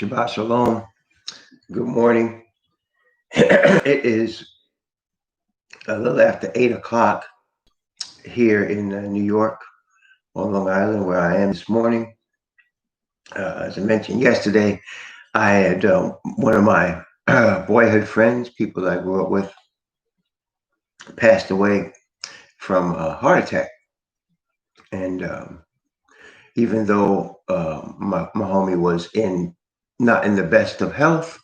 Shabbat Shalom. Good morning. It is a little after 8 o'clock here in New York on Long Island, where I am this morning. As I mentioned yesterday, I had one of my boyhood friends, people I grew up with, passed away from a heart attack. And even though my homie was not in the best of health,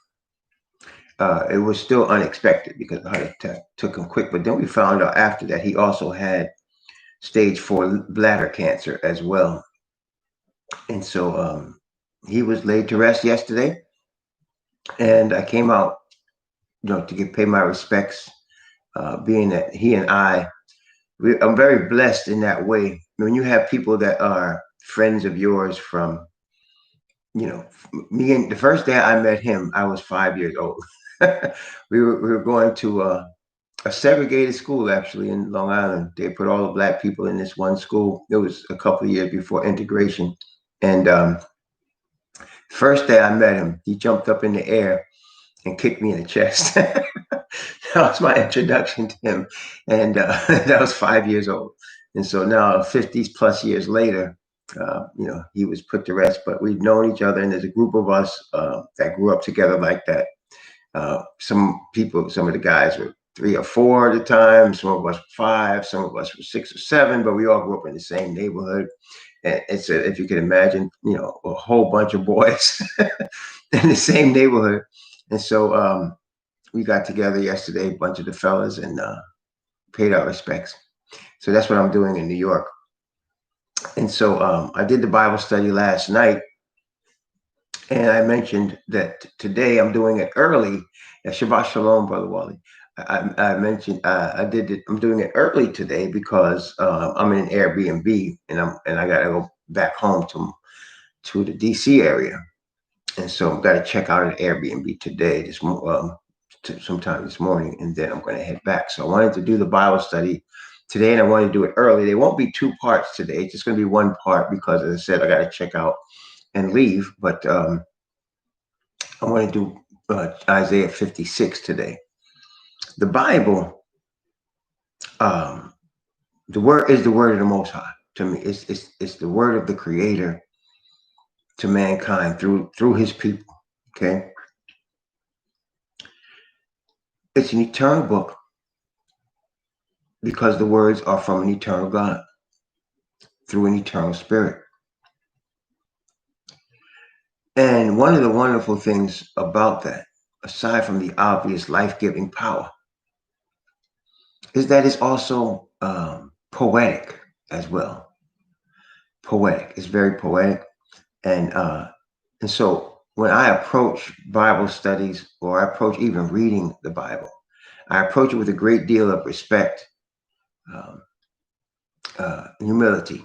it was still unexpected because the heart attack took him quick. But then we found out after that he also had stage 4 bladder cancer as well. And so he was laid to rest yesterday. And I came out, to pay my respects, being that he and I'm very blessed in that way. When you have people that are friends of yours from, me, and the first day I met him, I was 5 years old. we were going to a segregated school actually in Long Island. They put all the black people in this one school. It was a couple of years before integration. And first day I met him, he jumped up in the air and kicked me in the chest. That was my introduction to him. And that was 5 years old. And so now 50 plus years later, he was put to rest, but we've known each other. And there's a group of us that grew up together like that. Some of the guys were 3 or 4 at the time. Some of us were 5, some of us were 6 or 7, but we all grew up in the same neighborhood. And it's if you can imagine, a whole bunch of boys in the same neighborhood. And so we got together yesterday, a bunch of the fellas, and paid our respects. So that's what I'm doing in New York. And so I did the Bible study last night. And I mentioned that today I'm doing it early. Shabbat Shalom, Brother Wally. I mentioned I'm doing it early today because I'm in an Airbnb and I gotta go back home to the DC area, and so I've got to check out an Airbnb today, sometime this morning, and then I'm going to head back. So I wanted to do the Bible study today, and I wanted to do it early. There won't be 2 parts today; it's just going to be 1 part because, as I said, I got to check out and leave. But I want to do Isaiah 56 today. The Bible, the word is the word of the Most High. To me, it's the word of the Creator to mankind through His people. Okay, it's an eternal book because the words are from an eternal God through an eternal Spirit. And one of the wonderful things about that, aside from the obvious life-giving power, is that it's also poetic as well. Poetic. It's very poetic. And so when I approach Bible studies, or I approach even reading the Bible, I approach it with a great deal of respect, humility.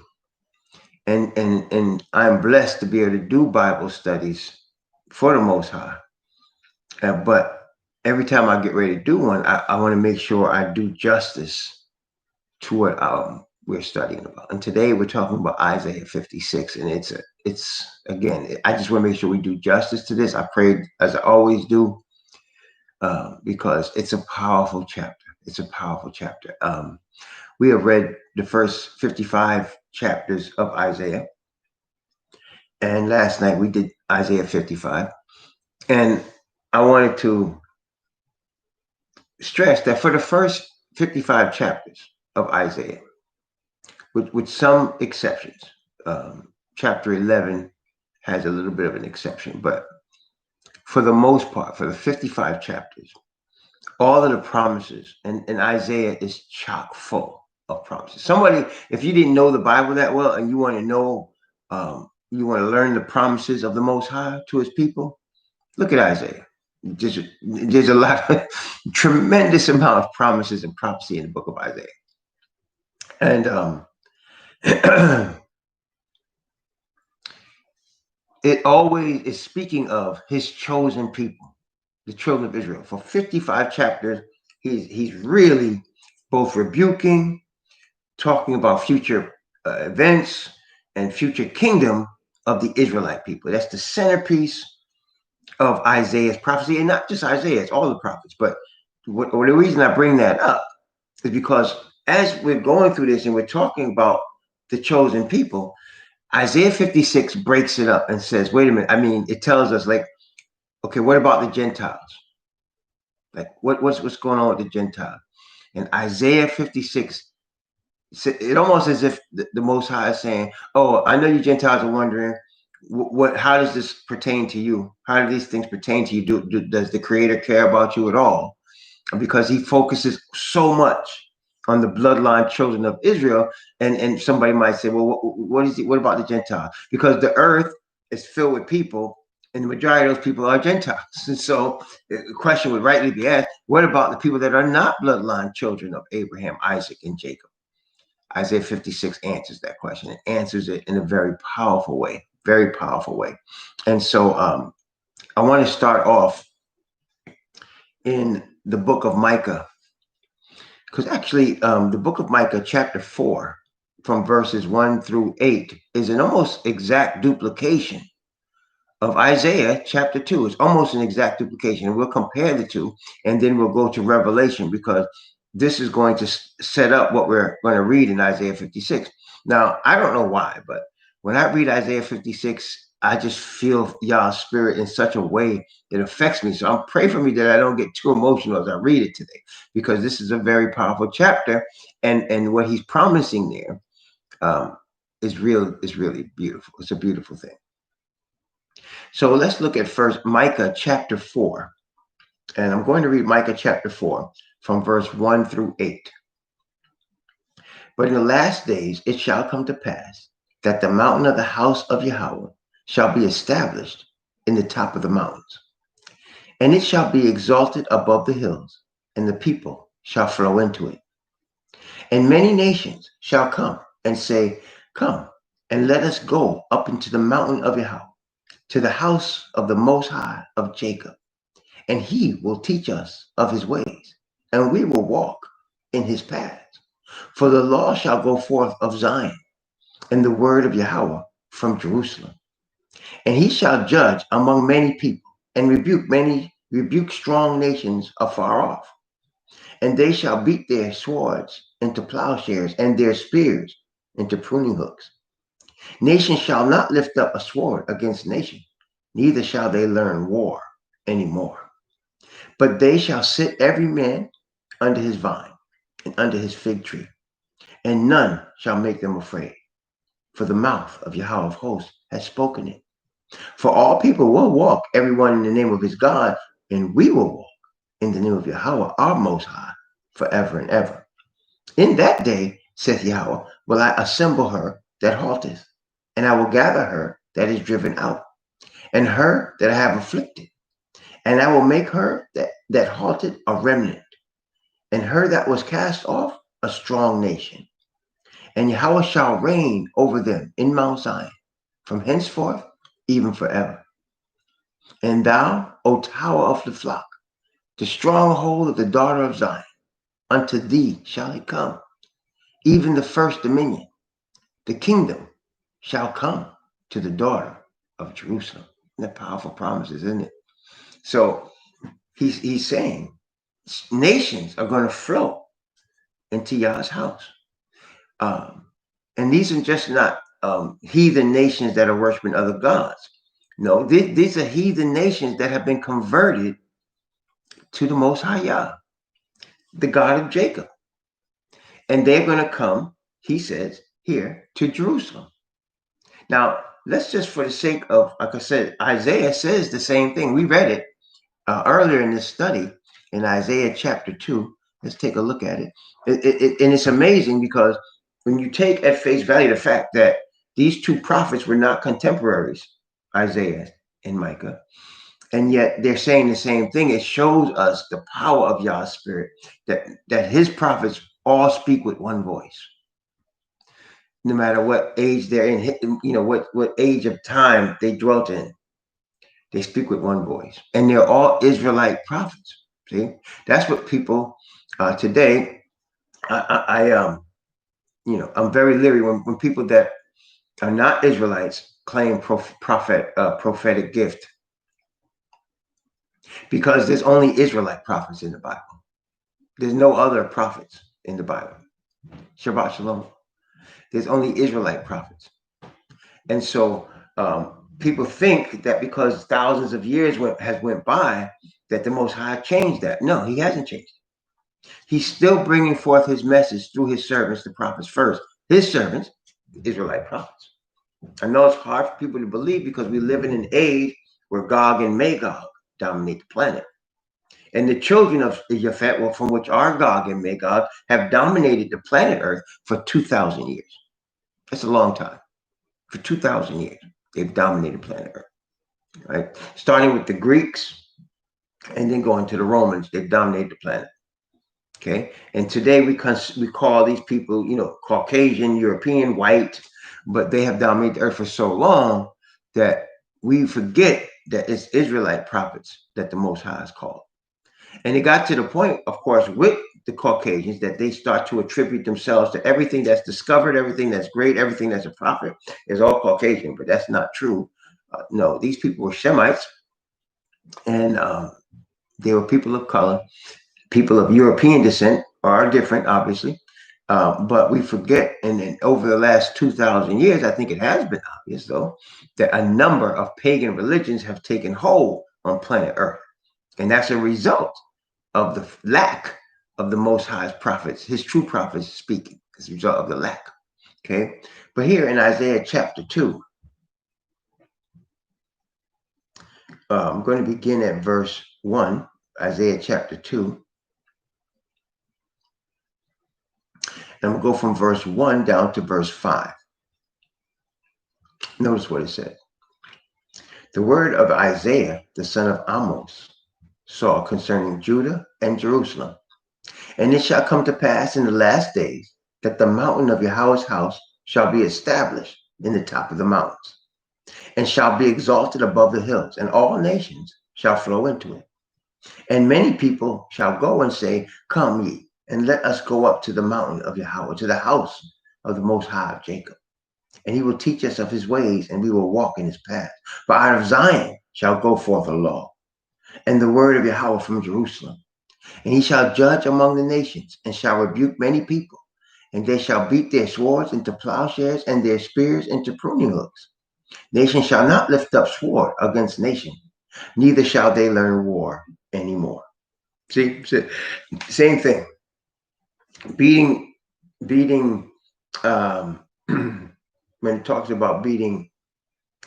And I'm blessed to be able to do Bible studies for the Most High. But every time I get ready to do one, I want to make sure I do justice to what we're studying about. And today we're talking about Isaiah 56, and it's again, I just want to make sure we do justice to this. I prayed, as I always do, because it's a powerful chapter. It's a powerful chapter. We have read the first 55 chapters of Isaiah. And last night we did Isaiah 55. And I wanted to stress that for the first 55 chapters of Isaiah, with some exceptions, chapter 11 has a little bit of an exception, but for the most part, for the 55 chapters, all of the promises, and Isaiah is chock full of promises. Somebody, if you didn't know the Bible that well and you want to know, you want to learn the promises of the Most High to His people, look at Isaiah. There's a lot of tremendous amount of promises and prophecy in the book of Isaiah. And it always is speaking of His chosen people, the children of Israel. For 55 chapters, he's really both rebuking, talking about future events and future kingdom of the Israelite people. That's the centerpiece of Isaiah's prophecy, and not just Isaiah, it's all the prophets. But the reason I bring that up is because as we're going through this and we're talking about the chosen people, Isaiah 56 breaks it up and says, wait a minute. I mean, it tells us, like, okay, what about the Gentiles? Like, what's going on with the Gentiles? And Isaiah 56, it almost as if the Most High is saying, oh, I know you Gentiles are wondering, how does this pertain to you? How do these things pertain to you? Does the Creator care about you at all? Because he focuses so much on the bloodline children of Israel. And somebody might say, well, what about the Gentiles? Because the earth is filled with people, and the majority of those people are Gentiles. And so the question would rightly be asked, what about the people that are not bloodline children of Abraham, Isaac, and Jacob? Isaiah 56 answers that question. It answers it in a very powerful way, very powerful way. And so I want to start off in the book of Micah, because actually the book of Micah, chapter 4, from verses 1 through 8, is an almost exact duplication of Isaiah chapter 2. It's almost an exact duplication. And we'll compare the two, and then we'll go to Revelation, because this is going to set up what we're going to read in Isaiah 56. Now, I don't know why, but when I read Isaiah 56, I just feel Yah's spirit in such a way it affects me. So I'm praying for me that I don't get too emotional as I read it today, because this is a very powerful chapter, and what he's promising there is really beautiful. It's a beautiful thing. So let's look at first Micah chapter 4. And I'm going to read Micah chapter 4 from verse 1 through 8. But in the last days it shall come to pass that the mountain of the house of Yahweh shall be established in the top of the mountains, and it shall be exalted above the hills, and the people shall flow into it. And many nations shall come and say, come, and let us go up into the mountain of Yahweh, to the house of the Most High of Jacob, and he will teach us of his ways, and we will walk in his paths. For the law shall go forth of Zion, and the word of Yahweh from Jerusalem. And he shall judge among many people, and rebuke strong nations afar off. And they shall beat their swords into plowshares, and their spears into pruning hooks. Nation shall not lift up a sword against nation, neither shall they learn war anymore. But they shall sit every man under his vine and under his fig tree, and none shall make them afraid. For the mouth of Yahweh of hosts has spoken it. For all people will walk, everyone in the name of his God, and we will walk in the name of Yahweh, our Most High, forever and ever. In that day, saith Yahweh, will I assemble her that halteth, and I will gather her that is driven out, and her that I have afflicted, and I will make her that halted a remnant, and her that was cast off a strong nation. And Yahweh shall reign over them in Mount Zion, from henceforth even forever. And thou, O tower of the flock, the stronghold of the daughter of Zion, unto thee shall it come, even the first dominion. The kingdom shall come to the daughter of Jerusalem. And that powerful promises, isn't it? So he's saying nations are going to flow into Yah's house. And these are just not heathen nations that are worshiping other gods. No, these are heathen nations that have been converted to the Most High Yah, the God of Jacob. And they're going to come, he says, here to Jerusalem. Now, let's just, for the sake of, like I said, Isaiah says the same thing. We read it earlier in this study in Isaiah chapter 2. Let's take a look at it. And it's amazing, because when you take at face value the fact that these two prophets were not contemporaries, Isaiah and Micah, and yet they're saying the same thing, it shows us the power of Yah's spirit, that his prophets all speak with one voice. No matter what age they're in, what age of time they dwelt in, they speak with one voice, and they're all Israelite prophets. See, that's what people today. I'm very leery when people that are not Israelites claim prophetic gift. because there's only Israelite prophets in the Bible. There's no other prophets in the Bible. Shabbat Shalom. There's only Israelite prophets. And so people think that because thousands of years has went by, that the Most High changed that. No, he hasn't changed. He's still bringing forth his message through his servants, the prophets first. His servants, the Israelite prophets. I know it's hard for people to believe because we live in an age where Gog and Magog dominate the planet. And the children of Japhet, well, from which are Gog and Magog, have dominated the planet Earth for 2,000 years. That's a long time. For 2,000 years, they've dominated planet Earth, right? Starting with the Greeks and then going to the Romans, they've dominated the planet. Okay, and today we call these people, Caucasian, European, white, but they have dominated the earth for so long that we forget that it's Israelite prophets that the Most High is called. And it got to the point, of course, with the Caucasians that they start to attribute themselves to everything that's discovered, everything that's great, everything that's a prophet is all Caucasian, but that's not true. No, these people were Shemites, and they were people of color. People of European descent are different, obviously, but we forget, and then over the last 2,000 years, I think it has been obvious, though, that a number of pagan religions have taken hold on planet Earth. And that's a result of the lack of the Most High's prophets, his true prophets speaking, as a result of the lack. Okay, but here in Isaiah chapter 2, I'm going to begin at verse 1, Isaiah chapter 2. And we'll go from verse 1 down to verse 5. Notice what it said. The word of Isaiah, the son of Amos, saw concerning Judah and Jerusalem. And it shall come to pass in the last days that the mountain of Yahweh's house shall be established in the top of the mountains, and shall be exalted above the hills, and all nations shall flow into it. And many people shall go and say, Come ye, and let us go up to the mountain of Yahweh, to the house of the Most High of Jacob. And he will teach us of his ways, and we will walk in his path. For out of Zion shall go forth a law, and the word of Yahweh from Jerusalem. And he shall judge among the nations, and shall rebuke many people. And they shall beat their swords into plowshares, and their spears into pruning hooks. Nation shall not lift up sword against nation, neither shall they learn war anymore. See, same thing. Beating, when it talks about beating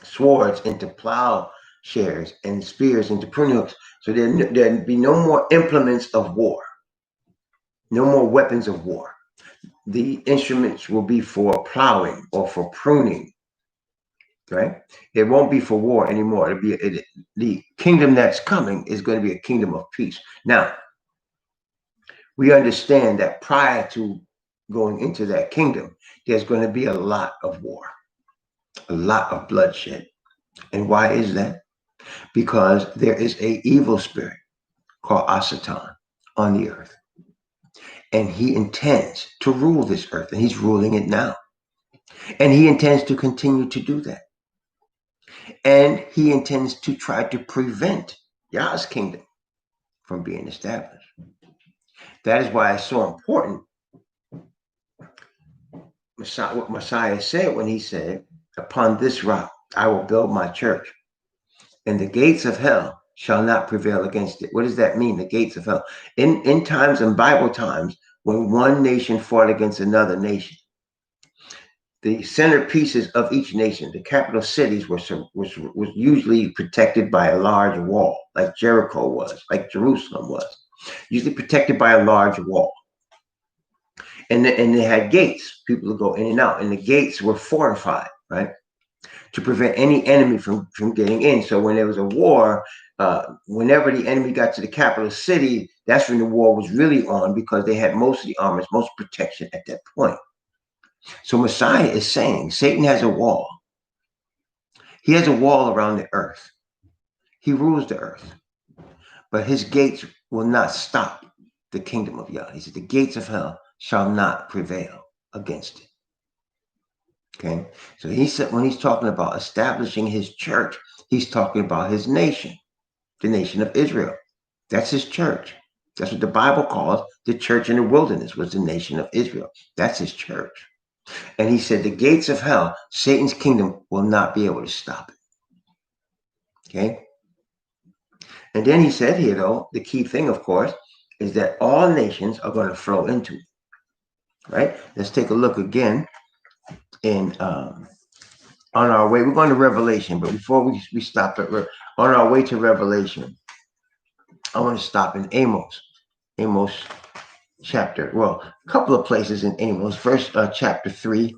swords into plowshares and spears into pruning hooks, so there'd be no more implements of war, no more weapons of war. The instruments will be for plowing or for pruning, right? It won't be for war anymore. It'll be the kingdom that's coming is going to be a kingdom of peace. Now, we understand that prior to going into that kingdom, there's going to be a lot of war, a lot of bloodshed. And why is that? Because there is an evil spirit called Asatan on the earth. And he intends to rule this earth, and he's ruling it now. And he intends to continue to do that. And he intends to try to prevent Yah's kingdom from being established. That is why it's so important. What Messiah said when he said, upon this rock I will build my church, and the gates of hell shall not prevail against it. What does that mean, the gates of hell? In times, in Bible times, when one nation fought against another nation, the centerpieces of each nation, the capital cities, was usually protected by a large wall, like Jericho was, like Jerusalem was, usually protected by a large wall. And they had gates, people would go in and out, and the gates were fortified, right, to prevent any enemy from getting in. So when there was a war, whenever the enemy got to the capital city, that's when the war was really on, because they had most of the armors, most protection at that point. So Messiah is saying Satan has a wall. He has a wall around the earth. He rules the earth, but his gates will not stop the kingdom of Yah. He said the gates of hell shall not prevail against it. Okay, so he said when he's talking about establishing his church, he's talking about his nation. the nation of Israel. That's his church. That's what the Bible calls the church in the wilderness, was the nation of Israel. That's his church. And he said the gates of hell, Satan's kingdom, will not be able to stop it. Okay. And then he said here, though, the key thing, of course, is that all nations are going to flow into it. Right? Let's take a look again in on our way. We're going to Revelation, but before we stop at on our way to Revelation, I want to stop in Amos. Amos chapter, well, a couple of places in Amos. First, chapter 3.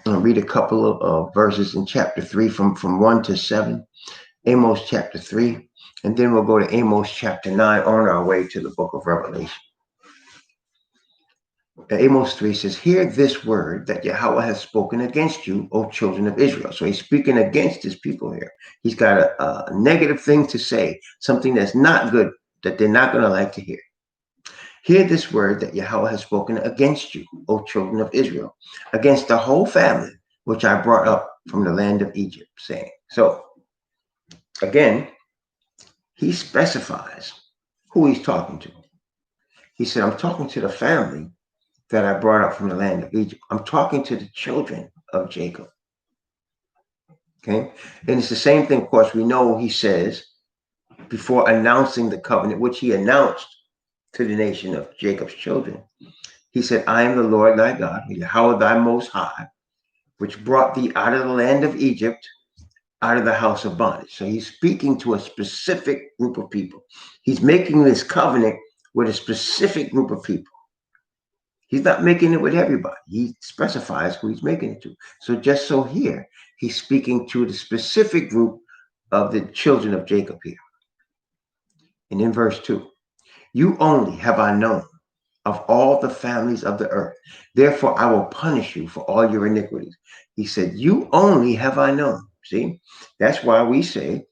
I'll read a couple of verses in chapter 3 from 1 to 7. Amos chapter 3. And then we'll go to Amos chapter 9 on our way to the book of Revelation. Amos 3 says, hear this word that Yahweh has spoken against you, O children of Israel. So he's speaking against his people here. He's got a negative thing to say, something that's not good, that they're not going to like to hear. Hear this word that Yahweh has spoken against you, O children of Israel, against the whole family, which I brought up from the land of Egypt, saying. So, again, he specifies who he's talking to. He said, I'm talking to the family that I brought up from the land of Egypt. I'm talking to the children of Jacob. Okay? And it's the same thing, of course, we know he says before announcing the covenant, which he announced to the nation of Jacob's children. He said, I am the Lord thy God, Yahweh thy most high, which brought thee out of the land of Egypt, out of the house of bondage. So he's speaking to a specific group of people. He's making this covenant with a specific group of people. He's not making it with everybody. He specifies who he's making it to. So just so here, he's speaking to the specific group of the children of Jacob here. And in verse 2, you only have I known of all the families of the earth. Therefore, I will punish you for all your iniquities. He said, you only have I known. See, that's why we say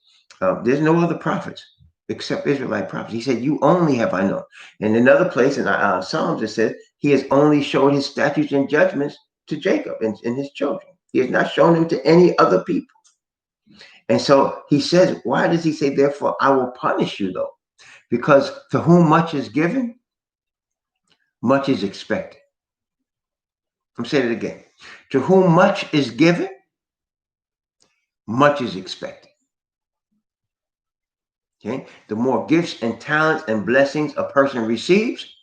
there's no other prophets except Israelite prophets. He said, you only have I known. And another place in Psalms, it says, he has only showed his statutes and judgments to Jacob and his children. He has not shown them to any other people. And so he says, why does he say, therefore, I will punish you, though? Because to whom much is given, much is expected. I'm saying it again. To whom much is given, much is expected. Okay? The more gifts and talents and blessings a person receives,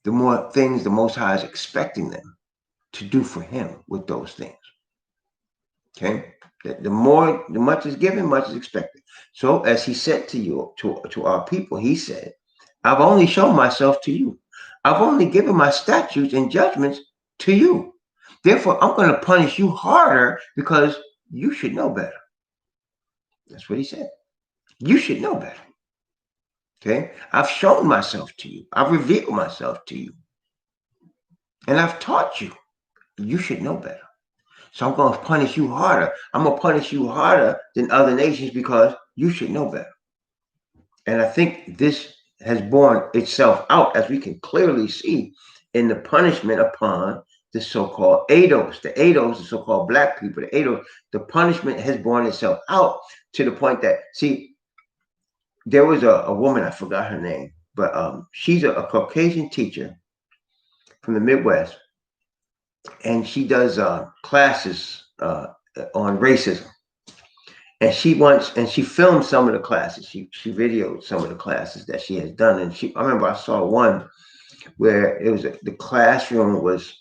the more things the Most High is expecting them to do for him with those things. Okay? The much is given, much is expected. So as he said to you, to our people, he said, I've only shown myself to you. I've only given my statutes and judgments to you. Therefore, I'm going to punish you harder because you should know better. That's what he said. You should know better. Okay? I've shown myself to you. I've revealed myself to you. And I've taught you. You should know better. So I'm going to punish you harder. I'm going to punish you harder than other nations because you should know better. And I think this has borne itself out, as we can clearly see, in the punishment upon the so-called ADOS. The ADOS, the so-called black people, the ADOS, the punishment has borne itself out to the point that, see, there was a woman, I forgot her name, but she's a Caucasian teacher from the Midwest, and she does classes on racism. And she filmed some of the classes. She videoed some of the classes that she has done. And I remember I saw one where it was the classroom was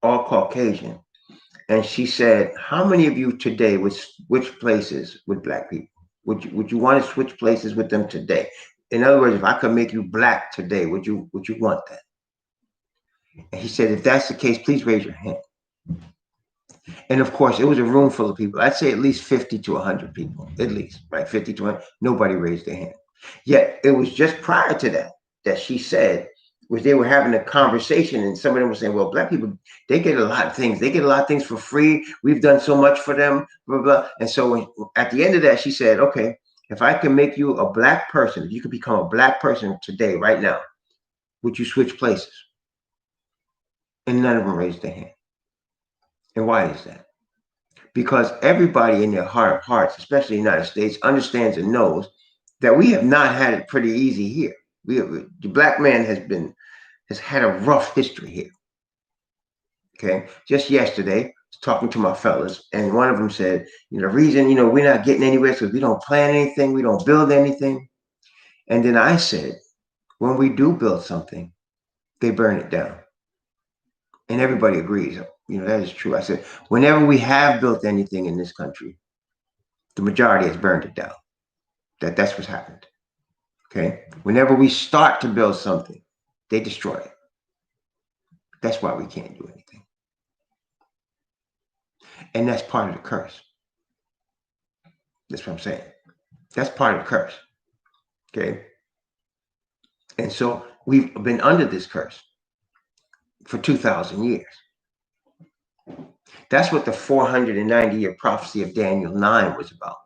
all Caucasian. And she said, how many of you today would switch places with black people? Would you want to switch places with them today? In other words, if I could make you black today, would you want that? And he said, if that's the case, please raise your hand. And of course, it was a room full of people. I'd say at least 50 to 100 people, at least, right? 50 to 100. Nobody raised their hand. Yet it was just prior to that she said, was they were having a conversation, and some of them were saying, well, black people, they get a lot of things. They get a lot of things for free. We've done so much for them, blah, blah. And so at the end of that, she said, okay, if I can make you a black person, if you could become a black person today, right now, would you switch places? And none of them raised their hand. And why is that? Because everybody in their heart of hearts, especially the United States, understands and knows that we have not had it pretty easy here. The black man has had a rough history here. Okay, just yesterday, I was talking to my fellas, and one of them said, the reason we're not getting anywhere is because we don't plan anything, we don't build anything. And then I said, when we do build something, they burn it down. And everybody agrees. That is true. I said, whenever we have built anything in this country, the majority has burned it down. That's what's happened. Okay. Whenever we start to build something, they destroy it. That's why we can't do anything. And that's part of the curse. That's what I'm saying. That's part of the curse. Okay. And so we've been under this curse for 2,000 years. That's what the 490-year prophecy of Daniel 9 was about.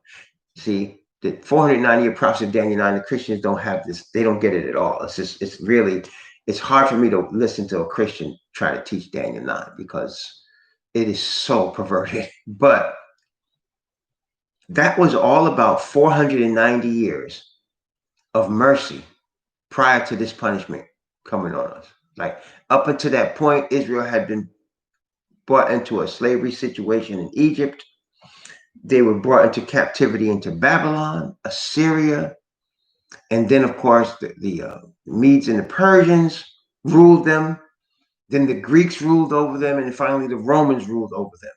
See, the 490-year prophecy of Daniel 9, the Christians don't have this. They don't get it at all. It's hard for me to listen to a Christian try to teach Daniel 9 because it is so perverted. But that was all about 490 years of mercy prior to this punishment coming on us. Like up until that point, Israel had been brought into a slavery situation in Egypt. They were brought into captivity into Babylon, Assyria, and then, of course, the Medes and the Persians ruled them. Then the Greeks ruled over them, and finally the Romans ruled over them.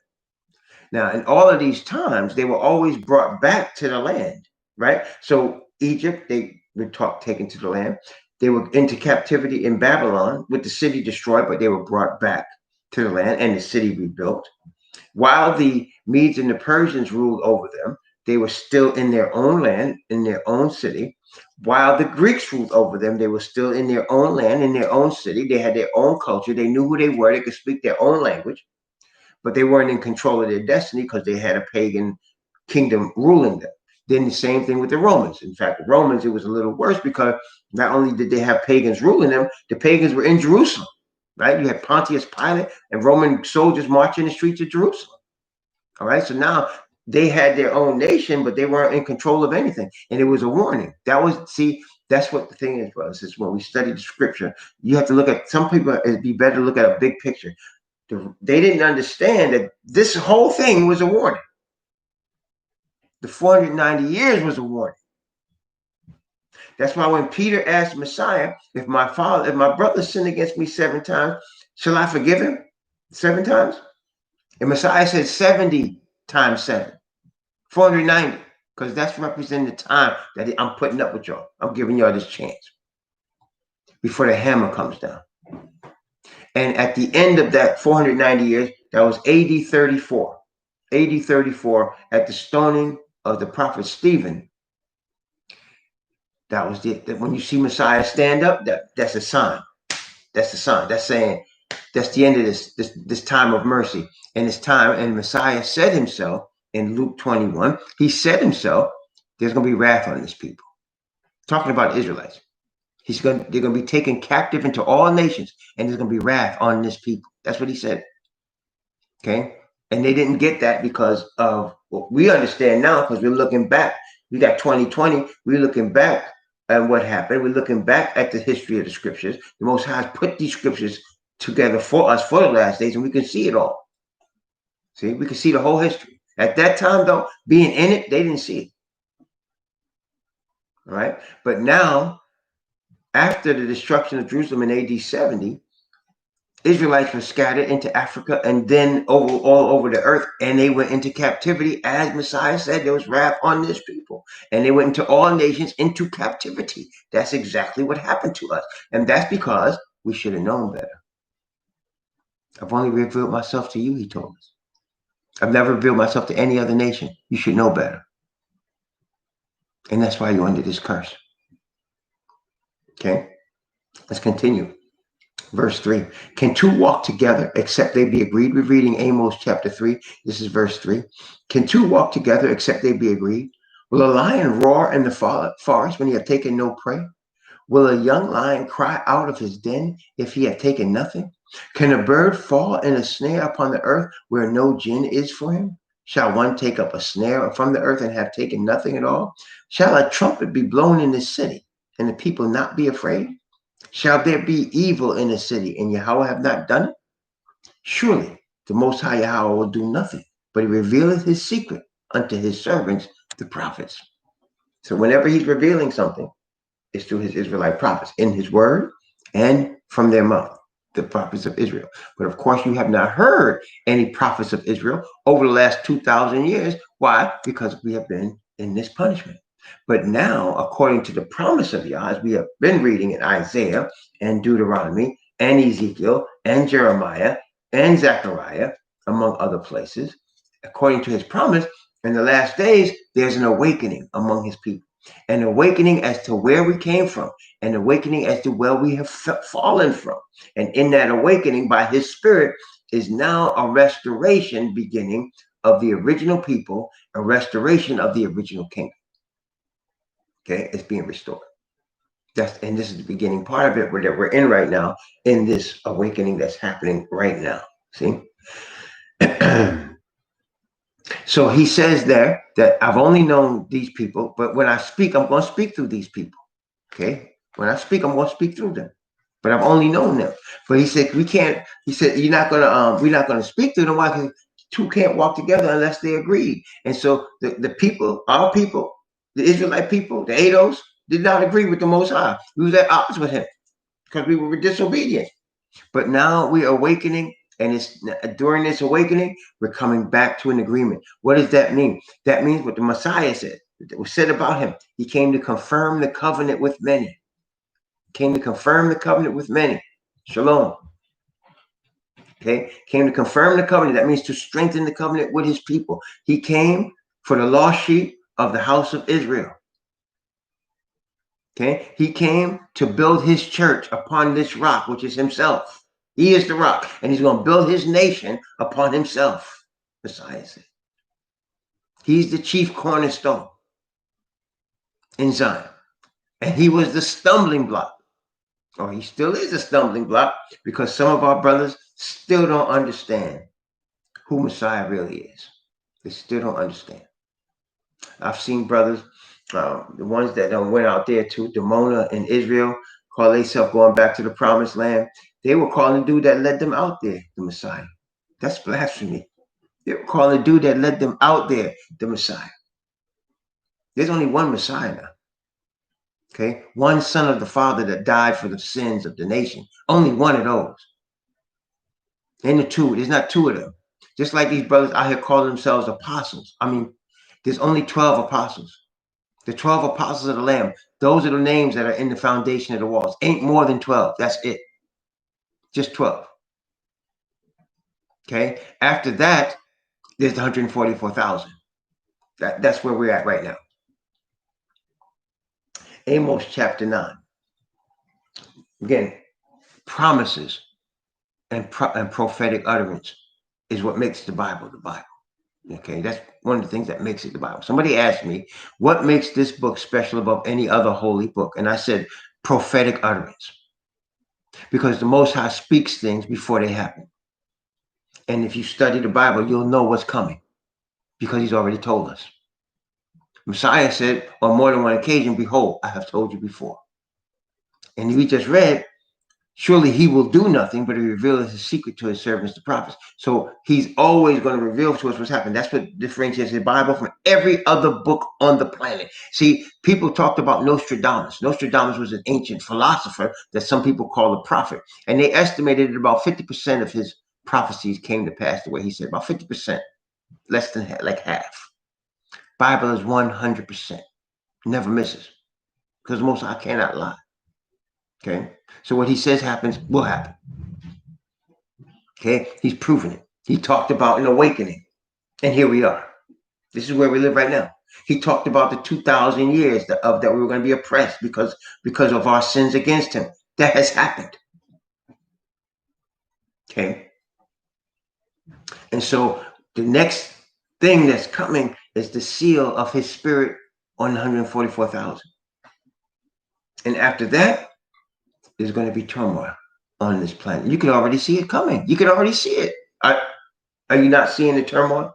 Now, in all of these times, they were always brought back to the land, right? So Egypt, they were taken to the land. They were into captivity in Babylon with the city destroyed, but they were brought back to the land and the city rebuilt. While the Medes and the Persians ruled over them, they were still in their own land, in their own city. While the Greeks ruled over them, they were still in their own land, in their own city. They had their own culture. They knew who they were. They could speak their own language, but they weren't in control of their destiny because they had a pagan kingdom ruling them. Then the same thing with the Romans. In fact, the Romans, it was a little worse because not only did they have pagans ruling them, the pagans were in Jerusalem. Right? You had Pontius Pilate and Roman soldiers marching the streets of Jerusalem. All right. So now they had their own nation, but they weren't in control of anything. And it was a warning. That's what the thing is, brothers, is when we study the scripture, you have to look at, some people, it'd be better to look at a big picture. They didn't understand that this whole thing was a warning. The 490 years was a warning. That's why when Peter asked Messiah, if my brother sinned against me 7 times, shall I forgive him 7 times? And Messiah said 70 times 7, 490, because that's representing the time that I'm putting up with y'all. I'm giving y'all this chance before the hammer comes down. And at the end of that 490 years, that was AD 34. AD 34, at the stoning of the prophet Stephen. That was when you see Messiah stand up, that's a sign. That's a sign. That's saying that's the end of this time of mercy. And this time, and Messiah said himself in Luke 21, he said himself, there's going to be wrath on this people. Talking about the Israelites. They're going to be taken captive into all nations, and there's going to be wrath on this people. That's what he said. Okay? And they didn't get that because of what we understand now, because we're looking back. We got 2020. We're looking back at what happened. We're looking back at the history of the scriptures. The Most High put these scriptures together for us for the last days, and we can see it all. See, we can see the whole history. At that time, though, being in it, they didn't see it. All right? But now, after the destruction of Jerusalem in AD 70, Israelites were scattered into Africa and then all over the earth, and they went into captivity. As Messiah said, there was wrath on this people, and they went into all nations into captivity. That's exactly what happened to us, and that's because we should have known better. I've only revealed myself to you, he told us. I've never revealed myself to any other nation. You should know better, and that's why you're under this curse. Okay, let's continue. Verse 3, can 2 walk together except they be agreed? We're reading Amos chapter 3. This is verse 3. Can 2 walk together except they be agreed? Will a lion roar in the forest when he have taken no prey? Will a young lion cry out of his den if he have taken nothing? Can a bird fall in a snare upon the earth where no gin is for him? Shall one take up a snare from the earth and have taken nothing at all? Shall a trumpet be blown in this city, and the people not be afraid? Shall there be evil in the city, and Yahweh have not done it? Surely the Most High Yahweh will do nothing, but he revealeth his secret unto his servants, the prophets. So whenever he's revealing something, it's through his Israelite prophets, in his word and from their mouth, the prophets of Israel. But of course, you have not heard any prophets of Israel over the last 2,000 years. Why? Because we have been in this punishment. But now, according to the promise of Yah, as we have been reading in Isaiah and Deuteronomy and Ezekiel and Jeremiah and Zechariah, among other places, according to his promise, in the last days, there's an awakening among his people, an awakening as to where we came from, an awakening as to where we have fallen from. And in that awakening by his spirit is now a restoration beginning of the original people, a restoration of the original kingdom. Okay, it's being restored. And this is the beginning part of it that we're in right now, in this awakening that's happening right now. See? So he says there that I've only known these people, but when I speak, I'm going to speak through these people. Okay? When I speak, I'm going to speak through them. But I've only known them. But he said, we can't, he said, we're not going to speak through them. Why? Because two can't walk together unless they agree. And so the people, our people, the Israelite people, the Ados, did not agree with the Most High. We was at odds with him because we were disobedient. But now we're awakening, and it's during this awakening, we're coming back to an agreement. What does that mean? That means what the Messiah said. It was said about him. He came to confirm the covenant with many. Came to confirm the covenant with many. Shalom. Okay, came to confirm the covenant. That means to strengthen the covenant with his people. He came for the lost sheep of the house of Israel. Okay, he came to build his church upon this rock, which is himself. He is the rock, and he's going to build his nation upon himself. Messiah said. He's the chief cornerstone in Zion, and he was the stumbling block. Or he still is a stumbling block because some of our brothers still don't understand who Messiah really is. They still don't understand. I've seen brothers, the ones that went out there to Dimona in Israel, call themselves going back to the promised land. They were calling the dude that led them out there the Messiah. That's blasphemy. They were calling the dude that led them out there the Messiah. There's only one Messiah now. Okay, one son of the Father that died for the sins of the nation. Only one of those. And the two, there's not two of them. Just like these brothers out here call themselves apostles. I mean, there's only 12 apostles. The 12 apostles of the Lamb. Those are the names that are in the foundation of the walls. Ain't more than 12. That's it. Just 12. Okay. After that, there's the 144,000. That's where we're at right now. Amos chapter 9. Again, promises and prophetic utterance is what makes the Bible the Bible. Okay, that's one of the things that makes it the Bible. Somebody asked me, what makes this book special above any other holy book? And I said, prophetic utterance. Because the Most High speaks things before they happen. And if you study the Bible, you'll know what's coming because he's already told us. Messiah said on more than one occasion, behold, I have told you before. And we just read, surely he will do nothing, but he reveals his secret to his servants, the prophets. So he's always going to reveal to us what's happened. That's what differentiates the Bible from every other book on the planet. See, people talked about Nostradamus. Nostradamus was an ancient philosopher that some people call a prophet. And they estimated that about 50% of his prophecies came to pass the way he said, about 50%, less than like half. Bible is 100%, never misses, because most I cannot lie. Okay, so what he says happens will happen. Okay, he's proven it. He talked about an awakening, and here we are. This is where we live right now. He talked about the 2,000 years that we were going to be oppressed because of our sins against him. That has happened. Okay, and so the next thing that's coming is the seal of his spirit on 144,000. And after that, there's going to be turmoil on this planet. You can already see it coming. You can already see it. Are you not seeing the turmoil?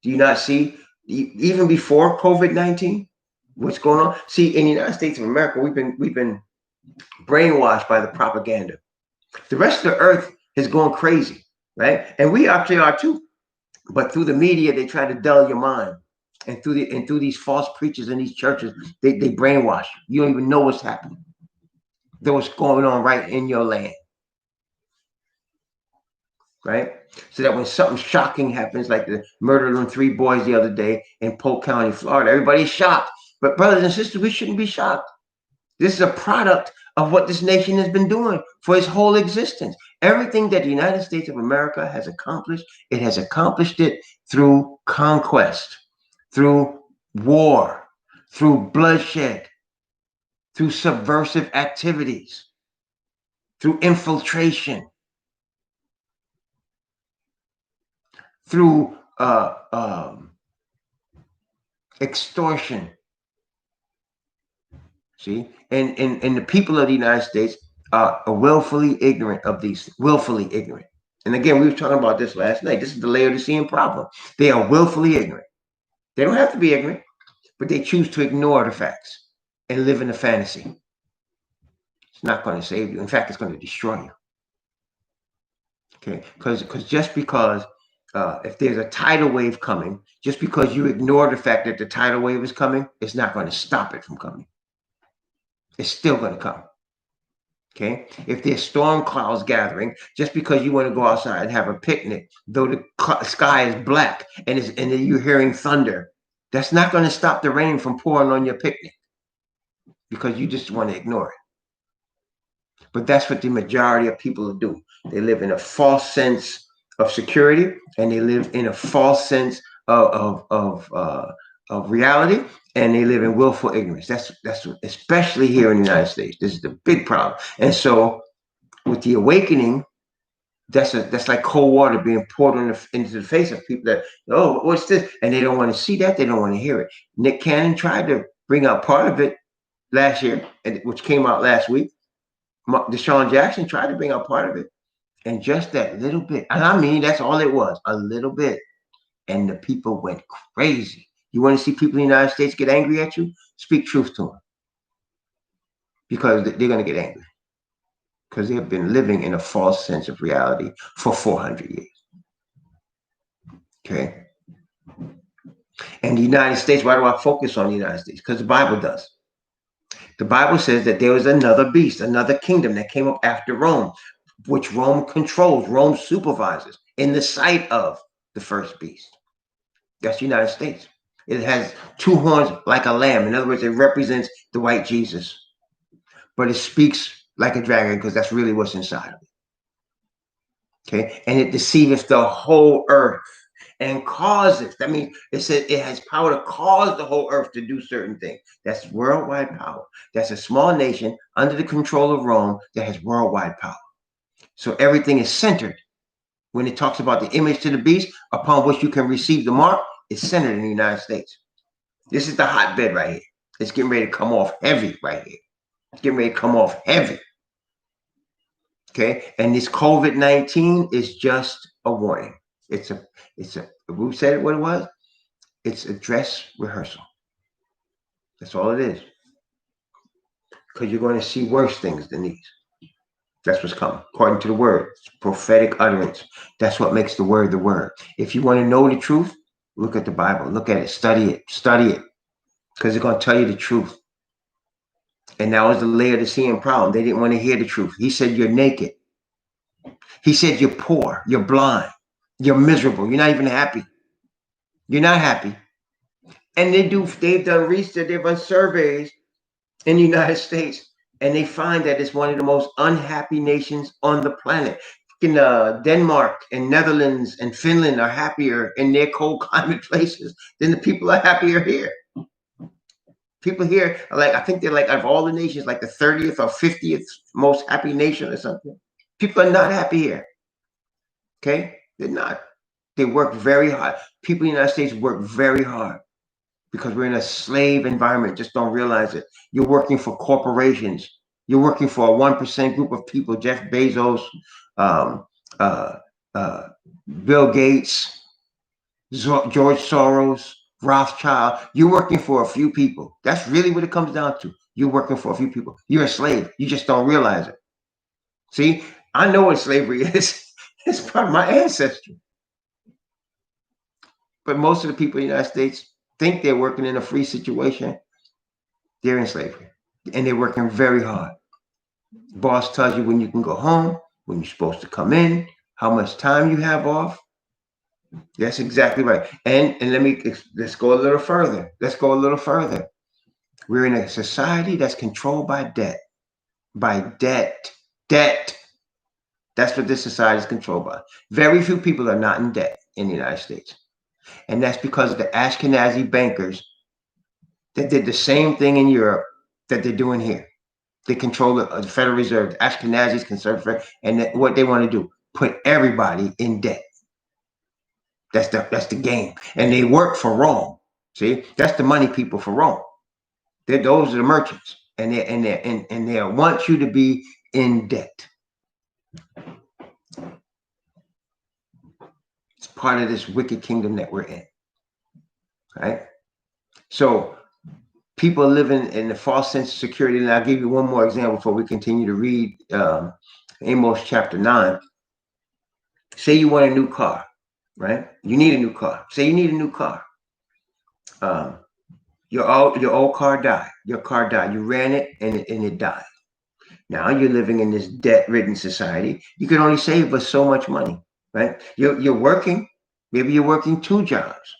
Do you not see, even before COVID-19, what's going on? See, in the United States of America, we've been brainwashed by the propaganda. The rest of the earth is going crazy, right? And we actually are too. But through the media, they try to dull your mind. And through these false preachers in these churches, they brainwash you. You don't even know what's happening. That what's going on right in your land. Right? So that when something shocking happens, like the murder of them 3 boys the other day in Polk County, Florida, everybody's shocked. But brothers and sisters, we shouldn't be shocked. This is a product of what this nation has been doing for its whole existence. Everything that the United States of America has accomplished, it has accomplished it through conquest, through war, through bloodshed, through subversive activities, through infiltration, through extortion. See, and the people of the United States are willfully ignorant of these, willfully ignorant. And again, we were talking about this last night. This is the Laodicean problem. They are willfully ignorant. They don't have to be ignorant, but they choose to ignore the facts and live in a fantasy. It's not going to save you. In fact, it's going to destroy you. Okay, because just because if there's a tidal wave coming, just because you ignore the fact that the tidal wave is coming, it's not going to stop it from coming. It's still going to come. Okay, if there's storm clouds gathering, just because you want to go outside and have a picnic, though the sky is black and you're hearing thunder, that's not going to stop the rain from pouring on your picnic because you just want to ignore it. But that's what the majority of people do. They live in a false sense of security, and they live in a false sense of reality, and they live in willful ignorance. That's especially here in the United States. This is the big problem. And so, with the awakening, that's like cold water being poured into the face of people that, oh, what's this? And they don't want to see that. They don't want to hear it. Nick Cannon tried to bring out part of it last year, which came out last week. Deshaun Jackson tried to bring out part of it, and just that little bit. And I mean, that's all it was, a little bit. And the people went crazy. You want to see people in the United States get angry at you? Speak truth to them. Because they're going to get angry. Because they have been living in a false sense of reality for 400 years. Okay? And the United States, why do I focus on the United States? Because the Bible does. The Bible says that there was another beast, another kingdom that came up after Rome, which Rome controls, Rome supervises in the sight of the first beast. That's the United States. It has 2 horns like a lamb. In other words, it represents the white Jesus. But it speaks like a dragon because that's really what's inside of it. Okay? And it deceiveth the whole earth and causes. That means it says it has power to cause the whole earth to do certain things. That's worldwide power. That's a small nation under the control of Rome that has worldwide power. So everything is centered. When it talks about the image to the beast upon which you can receive the mark, it's centered in the United States. This is the hotbed right here. It's getting ready to come off heavy right here. It's getting ready to come off heavy. Okay, and this COVID-19 is just a warning. It's a. We said it what it was. It's a dress rehearsal. That's all it is. Because you're going to see worse things than these. That's what's coming, according to the word. It's prophetic utterance. That's what makes the word the word. If you want to know the truth, look at the Bible. Look at it. Study it. Study it. Because it's going to tell you the truth. And that was the Laodicean problem. They didn't want to hear the truth. He said, you're naked. He said, you're poor. You're blind. You're miserable. You're not even happy. You're not happy. And they've done research. They've done surveys in the United States. And they find that it's one of the most unhappy nations on the planet. In Denmark and Netherlands and Finland are happier in their cold climate places than the people are happier here. People here are like, I think they're like, of all the nations, like the 30th or 50th most happy nation or something. People are not happy here. Okay? They're not. They work very hard. People in the United States work very hard because we're in a slave environment. Just don't realize it. You're working for corporations. You're working for a 1% group of people. Jeff Bezos, Bill Gates, George Soros, Rothschild. You're working for a few people. That's really what it comes down to. You're working for a few people. You're a slave. You just don't realize it. See, I know what slavery is. It's part of my ancestry. But most of the people in the United States think they're working in a free situation. They're in slavery. And they're working very hard. Boss tells you when you can go home, when you're supposed to come in, how much time you have off. That's exactly right. And let's go a little further. Let's go a little further. We're in a society that's controlled by debt. By debt. Debt. That's what this society is controlled by. Very few people are not in debt in the United States. And that's because of the Ashkenazi bankers that did the same thing in Europe that they're doing here. They control the Federal Reserve, the Ashkenazis, conservative, and what they want to do, put everybody in debt. That's the game. And they work for Rome. See, that's the money people for Rome. Those are the merchants. And they want you to be in debt. It's part of this wicked kingdom that we're in. Right? So people living in the false sense of security. And I'll give you one more example before we continue to read Amos chapter 9. Say you want a new car, right? You need a new car. Say you need a new car. Your old car died. Your car died. You ran it and it died. Now you're living in this debt-ridden society. You can only save us so much money, right? You're working. Maybe you're working 2 jobs,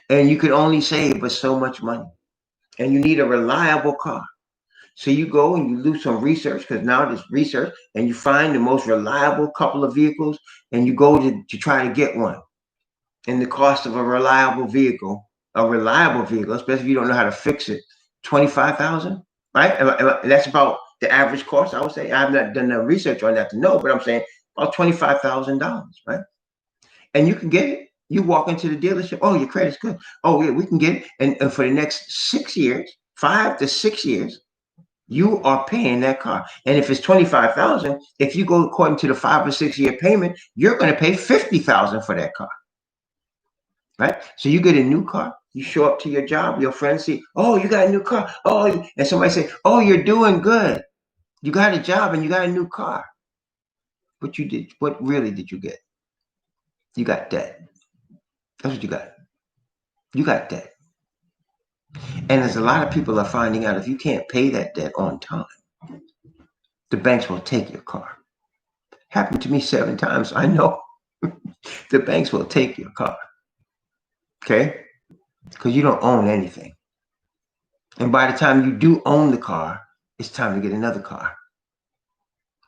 and you can only save us so much money. And you need a reliable car. So you go and you do some research, because now there's research, and you find the most reliable couple of vehicles, and you go to try to get one. And the cost of a reliable vehicle, especially if you don't know how to fix it, $25,000, right? And that's about the average cost, I would say. I have not done the research on that to know, but I'm saying about $25,000, right? And you can get it. You walk into the dealership. Oh, your credit's good. Oh, yeah, we can get it. And for the next 6 years, 5 to 6 years, you are paying that car. And if it's $25,000, if you go according to the 5 or 6 year payment, you're going to pay $50,000 for that car. Right? So you get a new car, you show up to your job, your friends see, oh, you got a new car. Oh, and somebody say, oh, you're doing good. You got a job and you got a new car. What really did you get? You got debt. That's what you got. You got debt. And as a lot of people are finding out, if you can't pay that debt on time, the banks will take your car. Happened to me 7 times. I know. The banks will take your car. Okay? Because you don't own anything. And by the time you do own the car, it's time to get another car.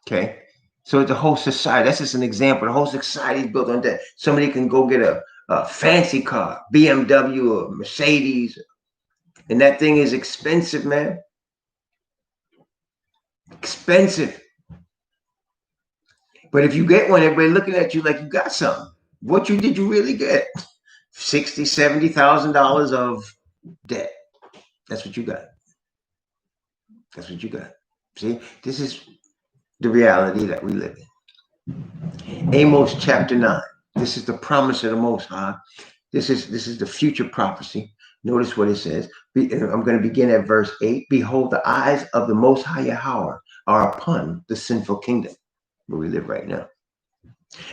Okay? So the whole society, that's just an example. The whole society is built on that. Somebody can go get a fancy car, BMW or Mercedes, and that thing is expensive, man. Expensive. But if you get one, everybody looking at you like you got something. What did you really get? $60,000, $70,000 of debt. That's what you got. That's what you got. See, this is the reality that we live in. Amos chapter 9. This is the promise of the Most High. This is the future prophecy. Notice what it says. I'm going to begin at verse 8. Behold, the eyes of the Most High Yahweh are upon the sinful kingdom where we live right now.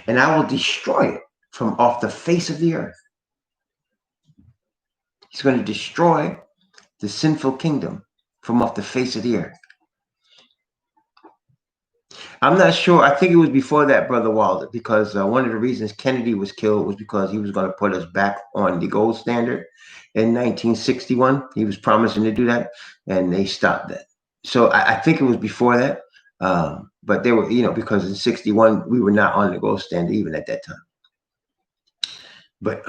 And I will destroy it from off the face of the earth. He's going to destroy the sinful kingdom from off the face of the earth. I'm not sure. I think it was before that, Brother Walter, because one of the reasons Kennedy was killed was because he was going to put us back on the gold standard in 1961. He was promising to do that, and they stopped that. So I think it was before that. But they were, because in 61, we were not on the gold standard even at that time. But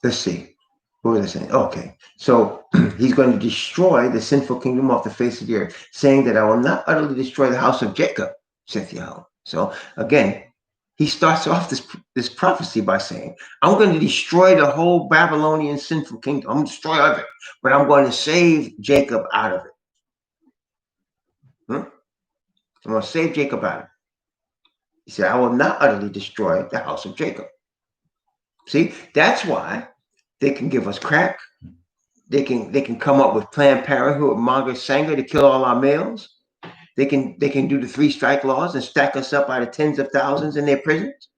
let's see. What was I saying? Okay. So he's going to destroy the sinful kingdom off the face of the earth, saying that I will not utterly destroy the house of Jacob, saith Yahweh. So again, he starts off this prophecy by saying, I'm going to destroy the whole Babylonian sinful kingdom. I'm going to destroy of it, but I'm going to save Jacob out of it. I'm going to save Jacob out of it. He said, I will not utterly destroy the house of Jacob. See, that's why they can give us crack. They can come up with Planned Parenthood, Margaret Sanger to kill all our males. They can do the 3 strike laws and stack us up by the tens of thousands in their prisons.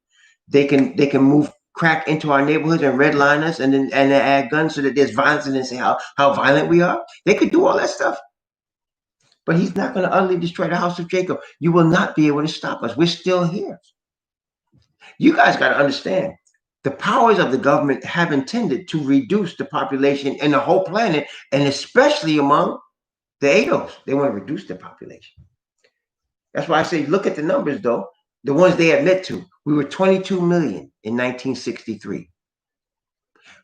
They can move crack into our neighborhoods and redline us and then add guns so that there's violence and then say how violent we are. They could do all that stuff. But he's not going to utterly destroy the house of Jacob. You will not be able to stop us. We're still here. You guys got to understand, the powers of the government have intended to reduce the population in the whole planet, and especially among the ADOS. They want to reduce the population. That's why I say, look at the numbers, though. The ones they admit to. We were 22 million in 1963.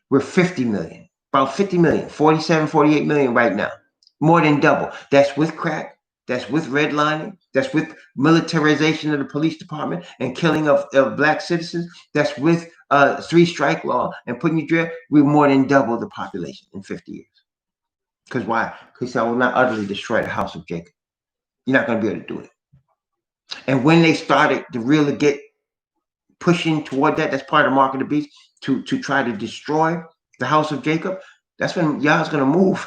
We're 50 million, about 50 million, 47, 48 million right now. More than double. That's with crack. That's with redlining. That's with militarization of the police department and killing of black citizens. That's with 3 strike law and putting you jail. We more than double the population in 50 years. Because why? Because I will not utterly destroy the house of Jacob. You're not going to be able to do it. And when they started to really get pushing toward that, that's part of the mark of the beast, to try to destroy the house of Jacob, that's when Yah's going to move.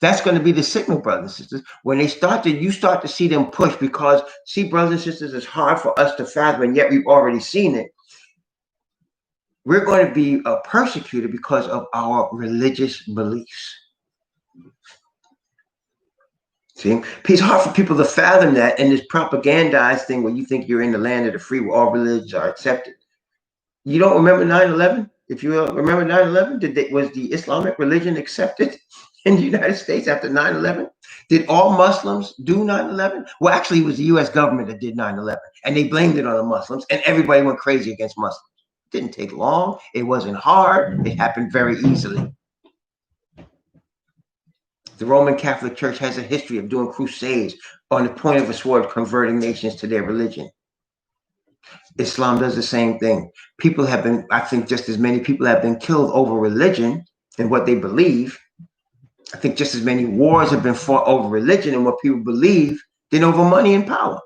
That's going to be the signal, brothers and sisters. When they start to, you start to see them push, because, see, brothers and sisters, it's hard for us to fathom, and yet we've already seen it. We're going to be persecuted because of our religious beliefs. See, it's hard for people to fathom that in this propagandized thing where you think you're in the land of the free, where all religions are accepted. You don't remember 9/11? If you remember 9/11, was the Islamic religion accepted in the United States after 9/11? Did all Muslims do 9/11? Well, actually, it was the U.S. government that did 9/11, and they blamed it on the Muslims, and everybody went crazy against Muslims. It didn't take long. It wasn't hard. It happened very easily. The Roman Catholic Church has a history of doing crusades on the point of a sword, converting nations to their religion. Islam does the same thing. People have been, I think just as many people have been killed over religion and what they believe. I think just as many wars have been fought over religion and what people believe than over money and power.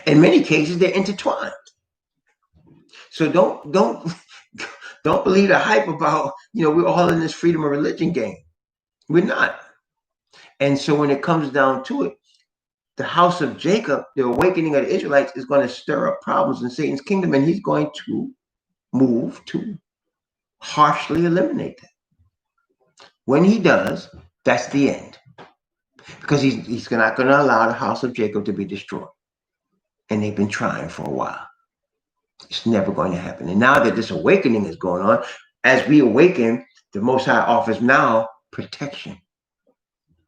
In many cases, they're intertwined. So don't believe the hype about, we're all in this freedom of religion game. We're not. And so when it comes down to it, the house of Jacob, the awakening of the Israelites, is going to stir up problems in Satan's kingdom, and he's going to move to harshly eliminate that. When he does, that's the end. Because he's not going to allow the house of Jacob to be destroyed. And they've been trying for a while. It's never going to happen. And now that this awakening is going on, as we awaken, the Most High offers now protection.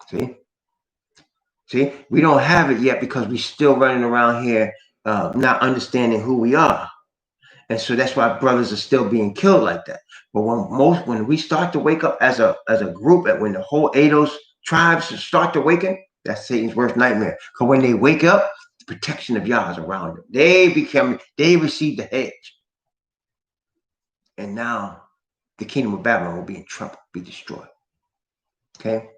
See, we don't have it yet because we're still running around here not understanding who we are. And so that's why brothers are still being killed like that. But when we start to wake up as a group, and when the whole ADOS tribes start to awaken, that's Satan's worst nightmare. Because when they wake up, the protection of Yah is around them. They receive the hedge. And now the kingdom of Babylon will be in trouble, be destroyed. Okay.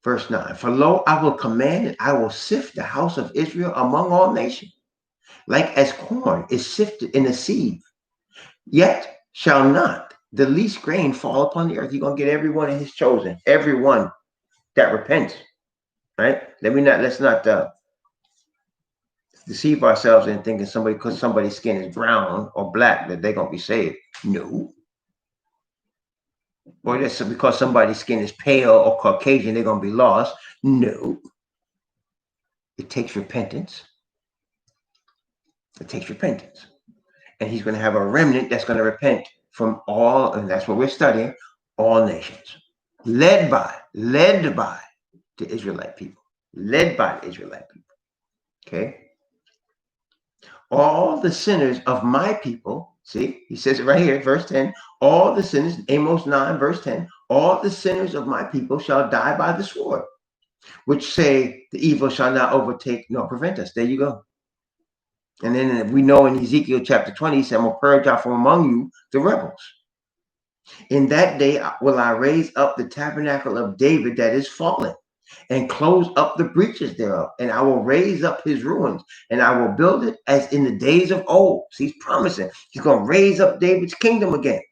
Verse 9, for lo, I will command and I will sift the house of Israel among all nations, like as corn is sifted in a sieve. Yet shall not the least grain fall upon the earth. He's going to get everyone in his chosen, everyone that repents. Right? Let's not deceive ourselves in thinking because somebody's skin is brown or black that they're going to be saved. No. Or that's because somebody's skin is pale or Caucasian, they're going to be lost. No. It takes repentance. It takes repentance. And he's going to have a remnant that's going to repent from all, and that's what we're studying, all nations. Led by the Israelite people. Led by the Israelite people. Okay? All the sinners of my people, see, he says it right here, verse 10, all the sinners, Amos 9, verse 10, all the sinners of my people shall die by the sword, which say the evil shall not overtake nor prevent us. There you go. And then we know in Ezekiel chapter 20, he said, I'm going to purge out from among you the rebels. In that day will I raise up the tabernacle of David that is fallen, and close up the breaches thereof, and I will raise up his ruins, and I will build it as in the days of old. So he's promising he's going to raise up David's kingdom again.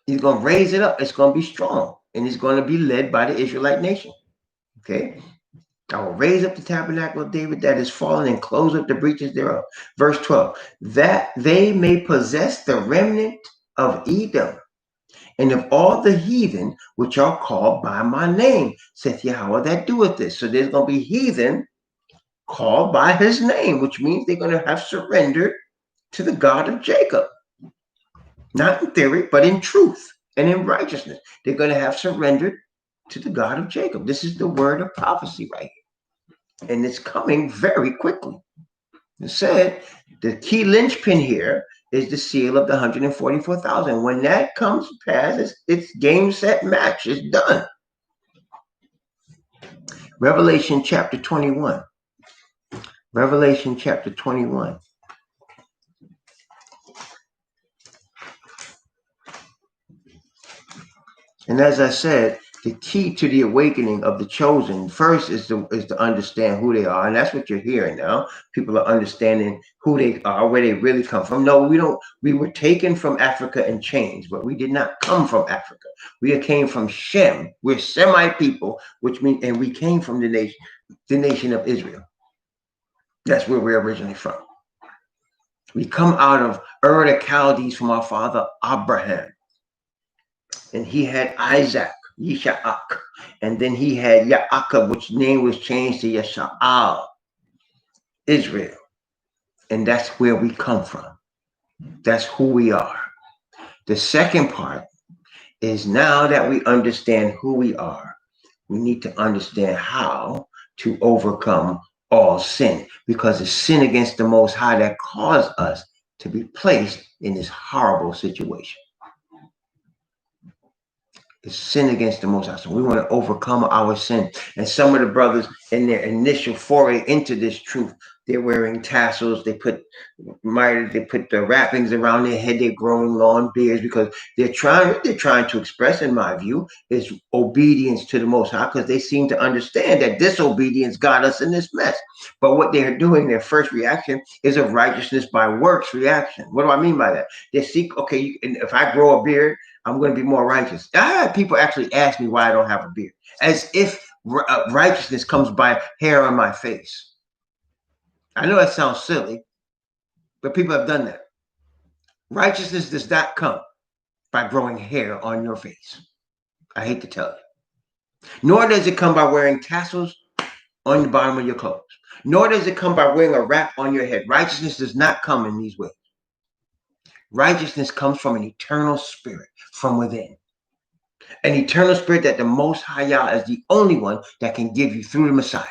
He's going to raise it up. It's going to be strong, and it's going to be led by the Israelite nation. Okay. I will raise up the tabernacle of David that is fallen and close up the breaches thereof. Verse 12, that they may possess the remnant of Edom and of all the heathen which are called by my name, saith Yahweh that doeth this. So there's going to be heathen called by his name, which means they're going to have surrendered to the God of Jacob. Not in theory, but in truth and in righteousness. They're going to have surrendered to the God of Jacob. This is the word of prophecy right here. And it's coming very quickly. It said the key linchpin here is the seal of the 144,000. When that comes to pass, it's game, set, match. It's done. Revelation chapter 21. Revelation chapter 21. And as I said, the key to the awakening of the chosen first is to understand who they are. And that's what you're hearing now. People are understanding who they are, where they really come from. No, we don't. We were taken from Africa and changed, but we did not come from Africa. We came from Shem. We're Semite people, which means, and we came from the nation of Israel. That's where we're originally from. We come out of Ur the Chaldees from our father Abraham. And he had Isaac, Yisha'ak. And then he had Yaakov, which name was changed to Yasha'al, Israel. And that's where we come from. That's who we are. The second part is now that we understand who we are, we need to understand how to overcome all sin, because it's sin against the Most High that caused us to be placed in this horrible situation. It's sin against the Most High. So we want to overcome our sin. And some of the brothers in their initial foray into this truth, they're wearing tassels. They put miters. They put the wrappings around their head. They're growing long beards because what they're trying to express, in my view, is obedience to the Most High, because they seem to understand that disobedience got us in this mess. But what they're doing, their first reaction is a righteousness by works reaction. What do I mean by that? They seek, okay, if I grow a beard, I'm going to be more righteous. I had people actually ask me why I don't have a beard, as if righteousness comes by hair on my face. I know that sounds silly, but people have done that. Righteousness does not come by growing hair on your face. I hate to tell you. Nor does it come by wearing tassels on the bottom of your clothes. Nor does it come by wearing a wrap on your head. Righteousness does not come in these ways. Righteousness comes from an eternal spirit from within. An eternal spirit that the Most High Yah is the only one that can give you through the Messiah.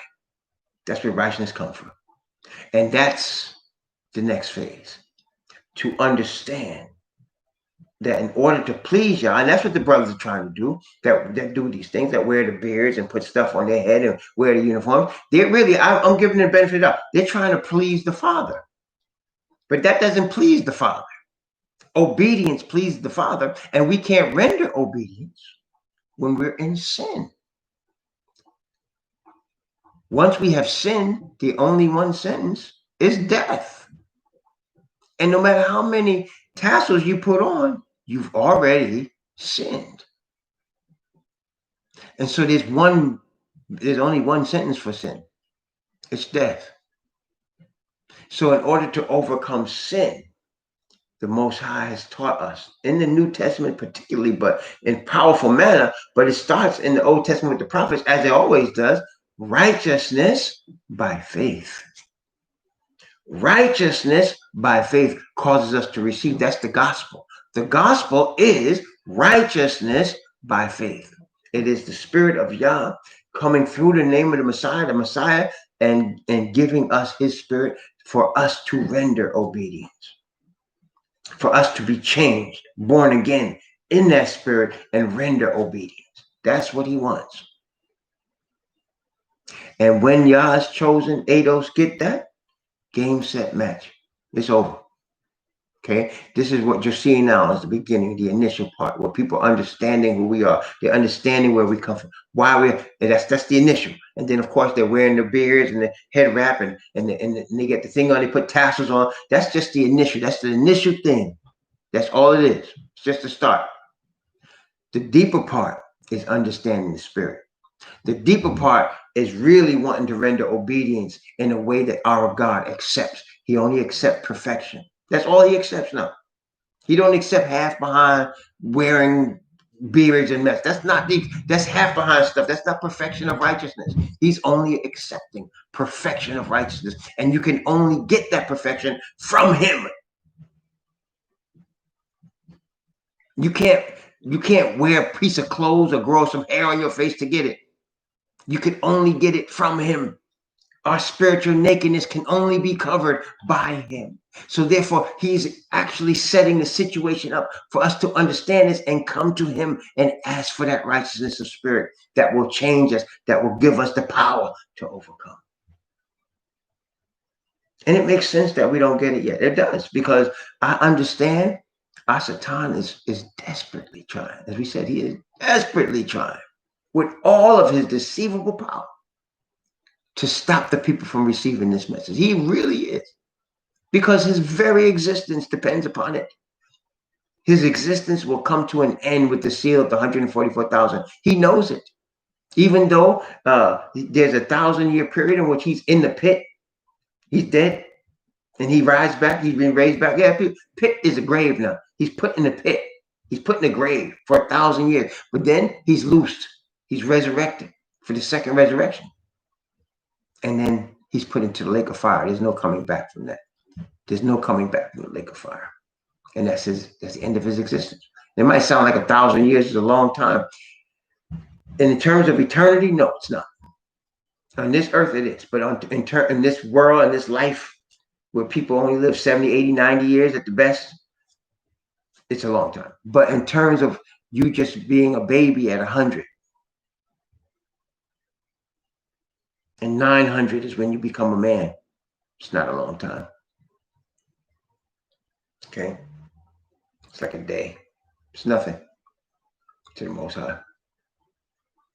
That's where righteousness comes from. And that's the next phase. To understand that in order to please Yah, and that's what the brothers are trying to do, that do these things, that wear the beards and put stuff on their head and wear the uniform. They're really, I'm giving them the benefit of the doubt. They're trying to please the Father. But that doesn't please the Father. Obedience pleases the Father, and we can't render obedience when we're in sin. Once we have sinned, the only one sentence is death. And no matter how many tassels you put on, you've already sinned. And so there's only one sentence for sin. It's death. So in order to overcome sin, the Most High has taught us in the New Testament particularly, but in powerful manner, but it starts in the Old Testament with the prophets, as it always does, righteousness by faith. Righteousness by faith causes us to receive. That's the gospel. The gospel is righteousness by faith. It is the Spirit of Yah coming through the name of the Messiah, and giving us his Spirit for us to render obedience. For us to be changed, born again in that Spirit, and render obedience. That's what he wants. And when Yah's chosen ADOS get that, game, set, match. It's over. Okay, this is what you're seeing now is the beginning, the initial part, where people understanding who we are, they're understanding where we come from, why we. And that's the initial. And then of course they're wearing their beards and the head wrap and they get the thing on, they put tassels on. That's just the initial. That's the initial thing. That's all it is. It's just the start. The deeper part is understanding the spirit. The deeper part is really wanting to render obedience in a way that our God accepts. He only accepts perfection. That's all he accepts now. He don't accept half behind wearing beards and mess. That's not deep. That's half behind stuff. That's not perfection of righteousness. He's only accepting perfection of righteousness. And you can only get that perfection from him. You can't wear a piece of clothes or grow some hair on your face to get it. You can only get it from him. Our spiritual nakedness can only be covered by him. So therefore, he's actually setting the situation up for us to understand this and come to him and ask for that righteousness of spirit that will change us, that will give us the power to overcome. And it makes sense that we don't get it yet. It does, because I understand our Satan is desperately trying. As we said, he is desperately trying with all of his deceivable power to stop the people from receiving this message. He really is, because his very existence depends upon it. His existence will come to an end with the seal of the 144,000. He knows it. Even though there's a 1,000-year period in which he's in the pit, he's dead, and he rises back. He's been raised back. Yeah, pit is a grave now. He's put in the pit. He's put in the grave for 1,000 years. But then he's loosed. He's resurrected for the second resurrection. And then he's put into the lake of fire. There's no coming back from that. There's no coming back from the lake of fire. And that's the end of his existence. It might sound like 1,000 years is a long time. And in terms of eternity, no, it's not. On this earth, it is. But in this world, in this life, where people only live 70, 80, 90 years at the best, it's a long time. But in terms of you just being a baby at 100, and 900 is when you become a man, it's not a long time. Okay? It's like a day. It's nothing to the Most High.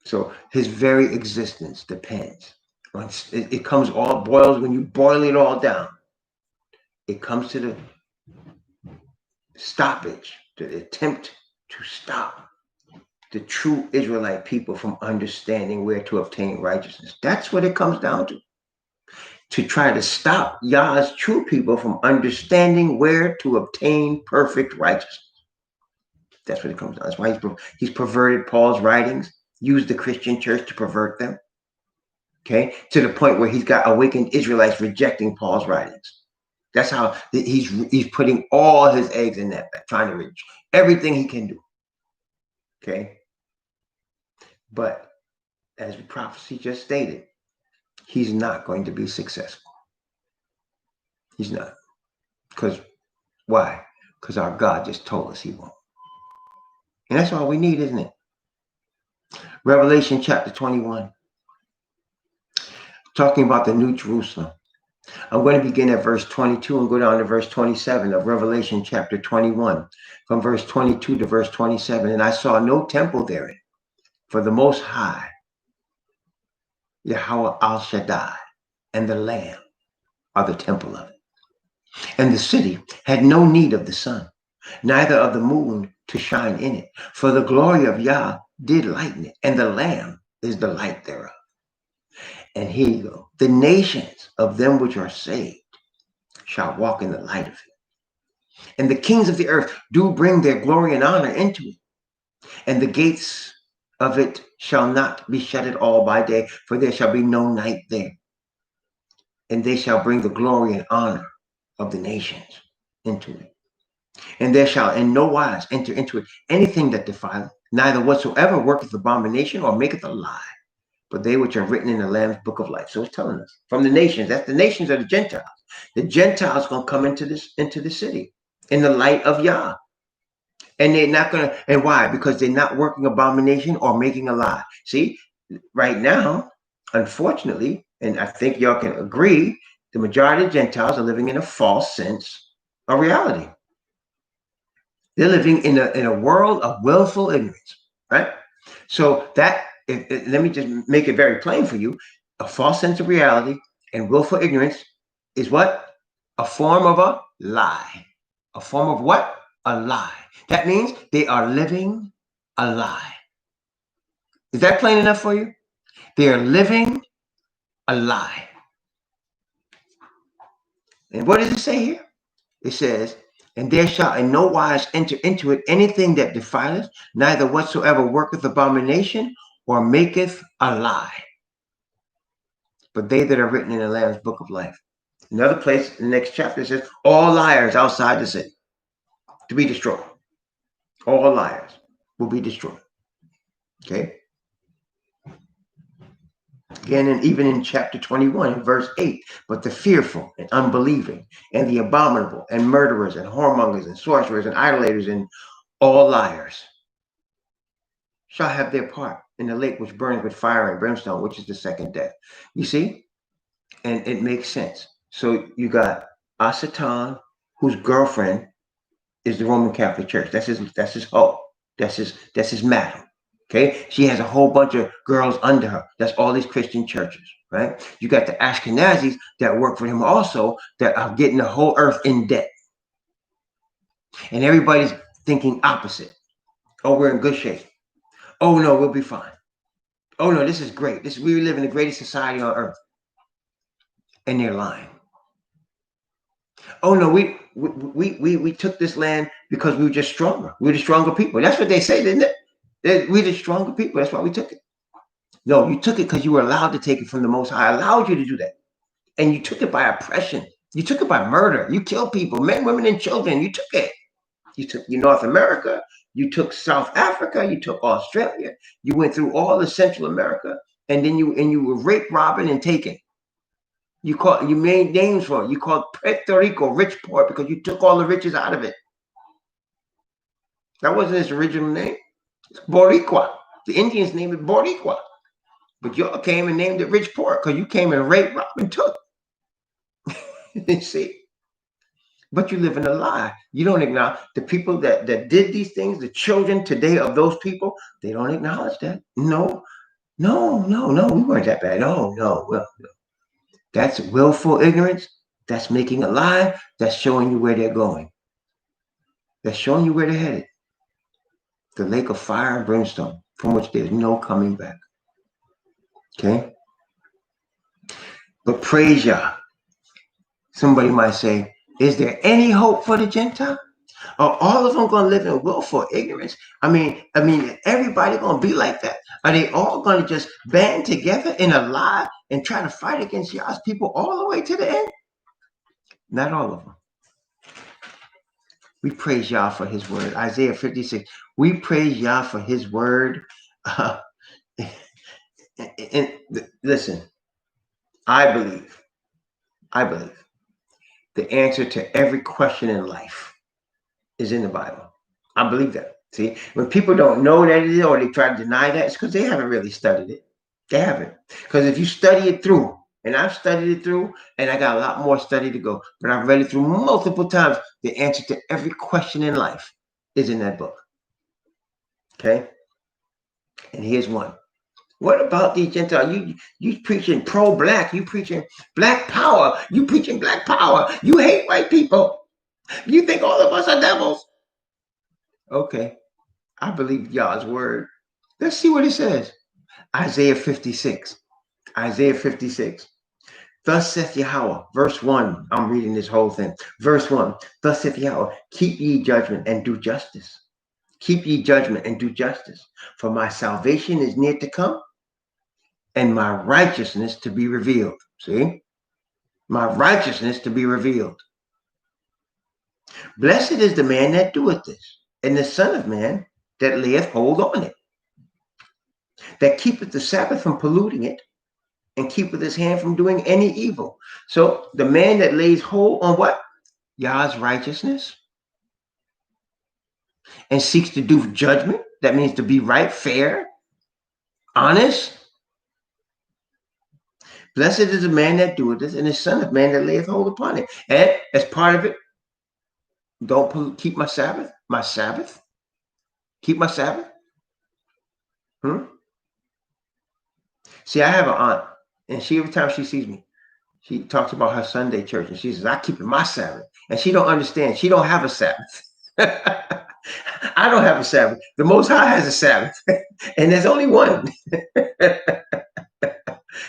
So his very existence depends on, it comes all boils, when you boil it all down, it comes to the stoppage, the attempt to stop the true Israelite people from understanding where to obtain righteousness. That's what it comes down to. To try to stop Yah's true people from understanding where to obtain perfect righteousness. That's what it comes down. That's why he's perverted Paul's writings, used the Christian church to pervert them. Okay, to the point where he's got awakened Israelites rejecting Paul's writings. That's how he's putting all his eggs in that bag, trying to reach everything he can do. Okay, but as the prophecy just stated, he's not going to be successful. He's not. Because why? Because our God just told us he won't. And that's all we need, isn't it? Revelation chapter 21. Talking about the New Jerusalem. I'm going to begin at verse 22 and go down to verse 27 of Revelation chapter 21. From verse 22 to verse 27. And I saw no temple therein, for the Most High, Yahweh Al Shaddai, and the Lamb are the temple of it. And the city had no need of the sun, neither of the moon to shine in it, for the glory of Yah did lighten it, and the Lamb is the light thereof. And here you go. The nations of them which are saved shall walk in the light of it. And the kings of the earth do bring their glory and honor into it. And the gates of it shall not be shut at all by day, for there shall be no night there. And they shall bring the glory and honor of the nations into it. And there shall in no wise enter into it anything that defileth, neither whatsoever worketh abomination or maketh a lie, but they which are written in the Lamb's book of life. So it's telling us from the nations. That's the nations of the Gentiles. The Gentiles gonna come into the city in the light of Yah. And they're not gonna, and why? Because they're not working abomination or making a lie. See, right now, unfortunately, and I think y'all can agree, the majority of Gentiles are living in a false sense of reality. They're living in a world of willful ignorance, right? So that, let me just make it very plain for you. A false sense of reality and willful ignorance is what? A form of a lie. A form of what? A lie. That means they are living a lie. Is that plain enough for you? They are living a lie. And what does it say here? It says, and there shall in no wise enter into it anything that defileth, neither whatsoever worketh abomination or maketh a lie. But they that are written in the Lamb's book of life. Another place in the next chapter says, all liars outside the city to be destroyed. All liars will be destroyed. Okay. Again, and even in chapter 21, verse 8, but the fearful and unbelieving and the abominable and murderers and whoremongers and sorcerers and idolaters and all liars shall have their part in the lake which burns with fire and brimstone, which is the second death. You see? And it makes sense. So you got Asatan, whose girlfriend is the Roman Catholic Church. That's his hoe. That's his madam. Okay. She has a whole bunch of girls under her. That's all these Christian churches, right? You got the Ashkenazis that work for him also, that are getting the whole earth in debt. And everybody's thinking opposite. Oh, we're in good shape. Oh no, we'll be fine. Oh no, this is great. We live in the greatest society on earth. And they're lying. Oh no, we took this land because we were just stronger. We were the stronger people. That's what they say, didn't it? We're the stronger people. That's why we took it. No, you took it because you were allowed to take it from the Most High. Allowed you to do that, and you took it by oppression. You took it by murder. You killed people, men, women, and children. You took it. You took North America. You took South Africa. You took Australia. You went through all of Central America, and then you were raped, robbing, and taken. You made names for it. You called Puerto Rico rich port because you took all the riches out of it. That wasn't its original name. It's Boricua. The Indians named it Boricua. But y'all came and named it rich port because you came and raped, robbed, and took. You see? But you live in a lie. You don't acknowledge the people that did these things, the children today of those people, they don't acknowledge that. No, we weren't that bad. No. That's willful ignorance. That's making a lie. That's showing you where they're going. That's showing you where they're headed. The lake of fire and brimstone, from which there's no coming back. Okay? But praise Yah. Somebody might say, is there any hope for the Gentile? Are all of them going to live in willful ignorance? I mean, everybody going to be like that? Are they all going to just band together in a lie and try to fight against Yah's people all the way to the end? Not all of them. We praise Yah for his word. Isaiah 56. We praise Yah for his word. And listen, I believe the answer to every question in life is in the Bible. I believe that. See, when people don't know that it is, or they try to deny that, it's because they haven't really studied it. They haven't. Because if you study it through, and I've studied it through, and I got a lot more study to go, but I've read it through multiple times, the answer to every question in life is in that book. Okay? And here's one. What about these Gentiles? You preaching pro-black. You preaching black power. You preaching black power. You hate white people. You think all of us are devils. Okay. I believe Yah's word. Let's see what it says. Isaiah 56. Isaiah 56. Thus saith Yahweh. Verse 1. I'm reading this whole thing. Verse 1. Thus saith Yahweh. Keep ye judgment and do justice. Keep ye judgment and do justice. For my salvation is near to come, and my righteousness to be revealed. See? My righteousness to be revealed. Blessed is the man that doeth this, and the Son of Man that layeth hold on it, that keepeth the Sabbath from polluting it, and keepeth his hand from doing any evil. So the man that lays hold on what? Yah's righteousness, and seeks to do judgment. That means to be right, fair, honest. Blessed is the man that doeth this, and the Son of Man that layeth hold upon it. And as part of it, keep my Sabbath. My Sabbath. Keep my Sabbath. See, I have an aunt, and she every time she sees me, she talks about her Sunday church, and she says, "I keep my Sabbath," and she don't understand. She don't have a Sabbath. I don't have a Sabbath. The Most High has a Sabbath, and there's only one.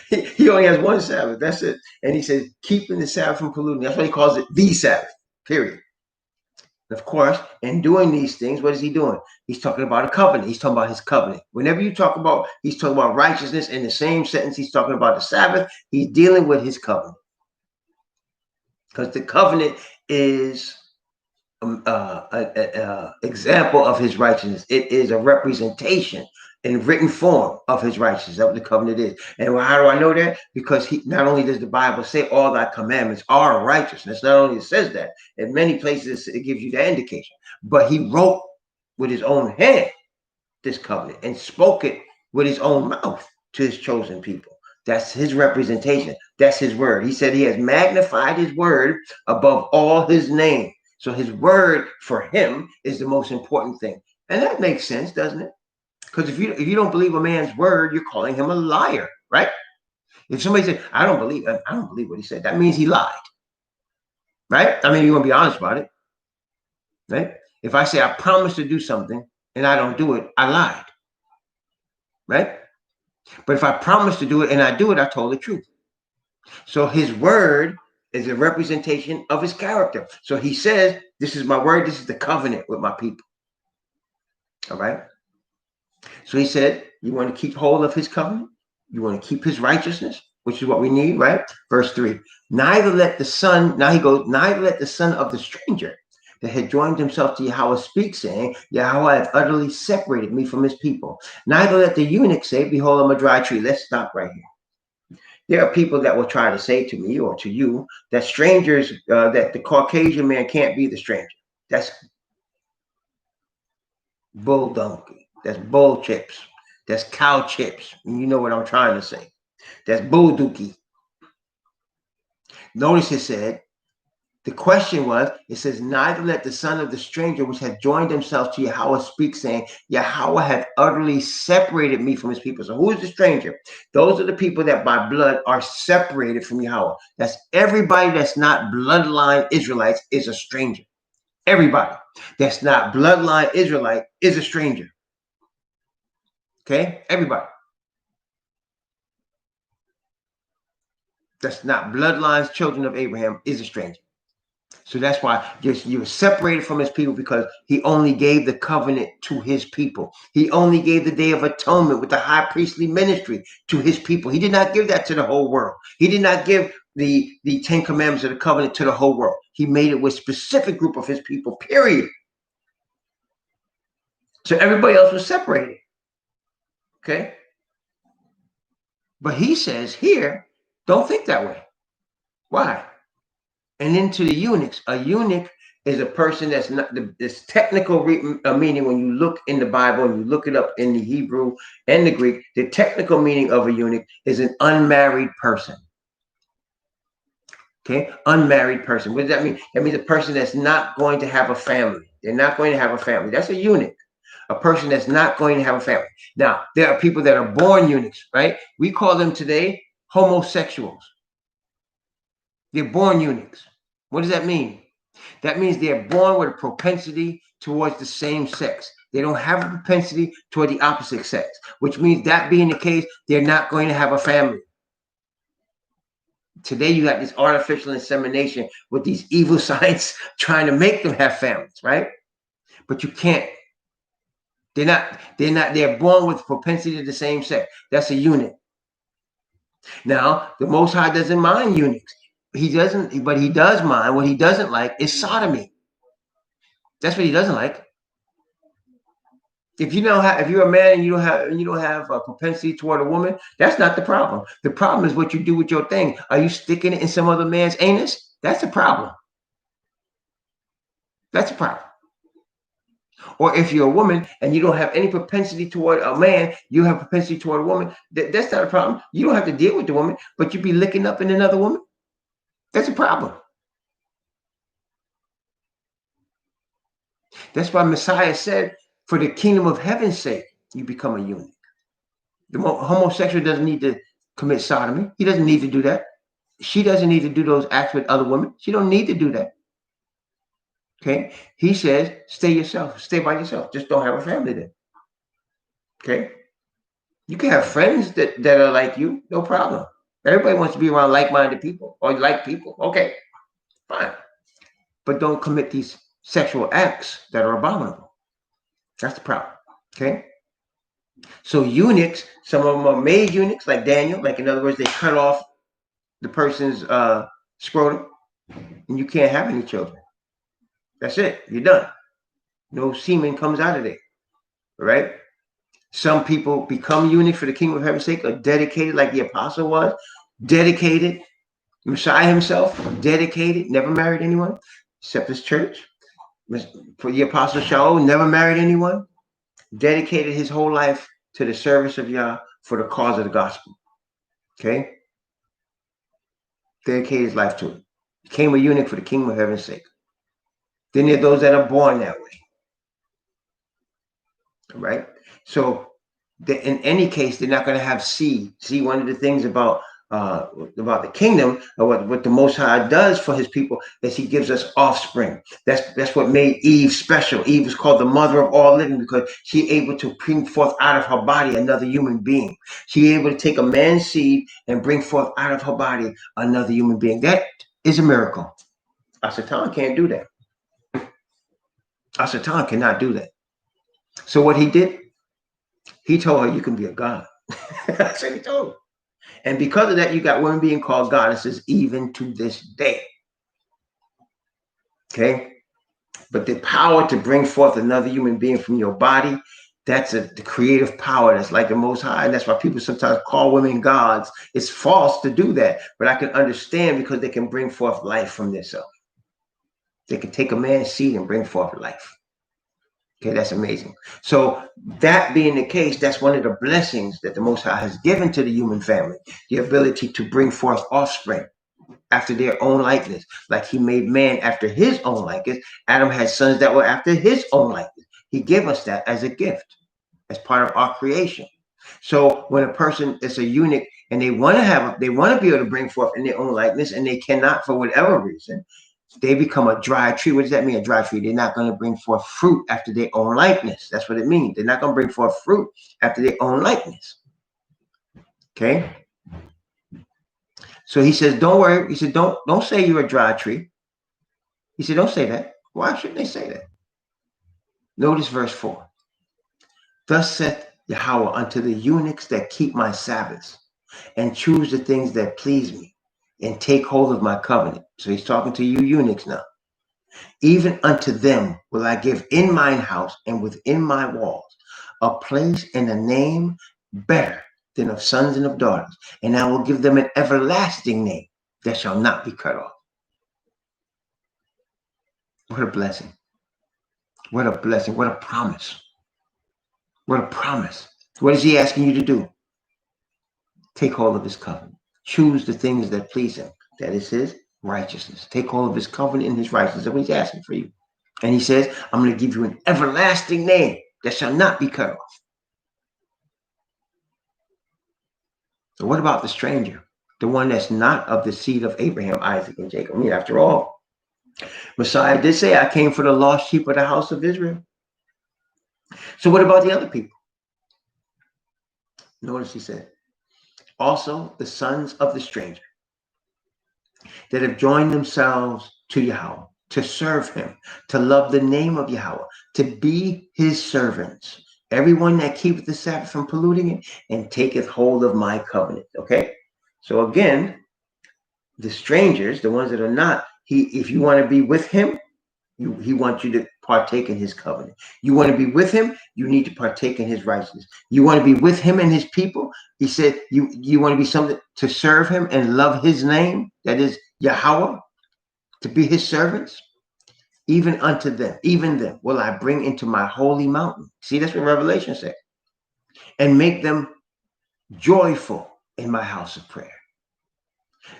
He only has one Sabbath. That's it. And he says, keeping the Sabbath from polluting. That's why he calls it the Sabbath. Period. Of course, in doing these things, what is he doing? He's talking about a covenant. He's talking about his covenant. Whenever you talk about, he's talking about righteousness in the same sentence, he's talking about the Sabbath. He's dealing with his covenant. Because the covenant is an example of his righteousness. It is a representation in written form of his righteousness. That's what the covenant is. And how do I know that? Because he not only does the Bible say all thy commandments are righteousness, not only it says that, in many places it gives you that indication, but he wrote with his own hand this covenant and spoke it with his own mouth to his chosen people. That's his representation. That's his word. He said he has magnified his word above all his name. So his word for him is the most important thing. And that makes sense, doesn't it? Because if you don't believe a man's word, you're calling him a liar, right? If somebody said, I don't believe what he said, that means he lied. Right? I mean, you want to be honest about it. Right? If I say I promise to do something and I don't do it, I lied. Right? But if I promise to do it and I do it, I told the truth. So his word is a representation of his character. So he says, this is my word, this is the covenant with my people. All right. So he said, you want to keep hold of his covenant? You want to keep his righteousness, which is what we need, right? Verse 3. Neither let the son, now he goes, neither let the son of the stranger that had joined himself to Yahweh speak, saying, Yahweh hath utterly separated me from his people. Neither let the eunuch say, behold, I'm a dry tree. Let's stop right here. There are people that will try to say to me or to you that strangers, that the Caucasian man can't be the stranger. That's bull donkey. That's bull chips. That's cow chips. You know what I'm trying to say. That's bull dookie. Notice it said, the question was, it says, neither let the son of the stranger which hath joined himself to Yahweh speak, saying, Yahweh hath utterly separated me from his people. So who is the stranger? Those are the people that by blood are separated from Yahweh. That's everybody that's not bloodline Israelites is a stranger. Everybody that's not bloodline Israelite is a stranger. Okay? Everybody. That's not bloodlines, children of Abraham is a stranger. So that's why you were separated from his people, because he only gave the covenant to his people. He only gave the Day of Atonement with the high priestly ministry to his people. He did not give that to the whole world. He did not give the 10 commandments of the covenant to the whole world. He made it with a specific group of his people, period. So everybody else was separated. Okay? But he says here, don't think that way. Why? And then to the eunuchs, a eunuch is a person that's not this technical meaning. When you look in the Bible and you look it up in the Hebrew and the Greek, the technical meaning of a eunuch is an unmarried person. Okay, unmarried person. What does that mean? That means a person that's not going to have a family. They're not going to have a family. That's a eunuch. A person that's not going to have a family. Now, there are people that are born eunuchs, right? We call them today homosexuals. They're born eunuchs. What does that mean? That means they're born with a propensity towards the same sex. They don't have a propensity toward the opposite sex, which means that being the case, they're not going to have a family. Today, you got this artificial insemination with these evil science trying to make them have families, right? But you can't. They're born with propensity to the same sex. That's a eunuch. Now, the Most High doesn't mind eunuchs. He doesn't, but he does mind. What he doesn't like is sodomy. That's what he doesn't like. If you're a man and you don't have a propensity toward a woman, that's not the problem. The problem is what you do with your thing. Are you sticking it in some other man's anus? That's a problem. That's a problem. Or if you're a woman and you don't have any propensity toward a man, you have propensity toward a woman, that's not a problem. You don't have to deal with the woman, but you be licking up in another woman. That's a problem. That's why Messiah said, for the kingdom of heaven's sake, you become a eunuch. The homosexual doesn't need to commit sodomy. He doesn't need to do that. She doesn't need to do those acts with other women. She don't need to do that. Okay. He says, stay yourself, stay by yourself. Just don't have a family then. Okay. You can have friends that are like you, no problem. Everybody wants to be around like-minded people or like people. Okay, fine. But don't commit these sexual acts that are abominable. That's the problem. Okay. So eunuchs, some of them are made eunuchs, like Daniel. Like, in other words, they cut off the person's scrotum, and you can't have any children. That's it. You're done. No semen comes out of there. Right? Some people become eunuchs for the kingdom of heaven's sake, are dedicated, like the apostle was, dedicated. Messiah himself, dedicated, never married anyone except his church. For the apostle Shaul, never married anyone, dedicated his whole life to the service of Yah for the cause of the gospel. Okay? Dedicated his life to it. Became a eunuch for the kingdom of heaven's sake. Then there are those that are born that way. Right? So in any case, they're not going to have seed. See, one of the things about the kingdom, or what the Most High does for his people, is he gives us offspring. That's what made Eve special. Eve was called the mother of all living because she able to bring forth out of her body another human being. She able to take a man's seed and bring forth out of her body another human being. That is a miracle. Asatan can't do that. Asatan cannot do that. So what he did, he told her, you can be a god. That's what he told her. And because of that, you got women being called goddesses even to this day. Okay? But the power to bring forth another human being from your body, that's the creative power that's like the Most High. And that's why people sometimes call women gods. It's false to do that. But I can understand because they can bring forth life from themselves. They can take a man's seed and bring forth life. Okay, that's amazing. So that being the case, that's one of the blessings that the Most High has given to the human family, the ability to bring forth offspring after their own likeness. Like he made man after his own likeness. Adam had sons that were after his own likeness. He gave us that as a gift, as part of our creation. So when a person is a eunuch and they want to be able to bring forth in their own likeness, and they cannot for whatever reason, they become a dry tree. What does that mean, a dry tree? They're not going to bring forth fruit after their own likeness. That's what it means. They're not going to bring forth fruit after their own likeness. Okay? So he says, don't worry. He said, don't say you're a dry tree. He said, don't say that. Why shouldn't they say that? Notice verse 4. Thus saith Yahweh unto the eunuchs that keep my Sabbaths and choose the things that please me and take hold of my covenant. So he's talking to you eunuchs now. Even unto them will I give in mine house and within my walls a place and a name better than of sons and of daughters. And I will give them an everlasting name that shall not be cut off. What a blessing. What a blessing. What a promise. What a promise. What is he asking you to do? Take hold of his covenant. Choose the things that please him. That is his righteousness. Take hold of his covenant and his righteousness. That's what he's asking for you. And he says, I'm going to give you an everlasting name that shall not be cut off. So what about the stranger? The one that's not of the seed of Abraham, Isaac, and Jacob. I mean, after all, Messiah did say, I came for the lost sheep of the house of Israel. So what about the other people? Notice he said, also the sons of the stranger that have joined themselves to Yahweh, to serve him, to love the name of Yahweh, to be his servants. Everyone that keepeth the Sabbath from polluting it and taketh hold of my covenant. Okay? So again, the strangers, the ones that are not, if you want to be with him, he wants you to partake in his covenant. You want to be with him, you need to partake in his righteousness. You want to be with him and his people. He said, you want to be something to serve him and love his name, that is Yahweh, to be his servants. Even unto them, even them, will I bring into my holy mountain. See, that's what Revelation says. And make them joyful in my house of prayer.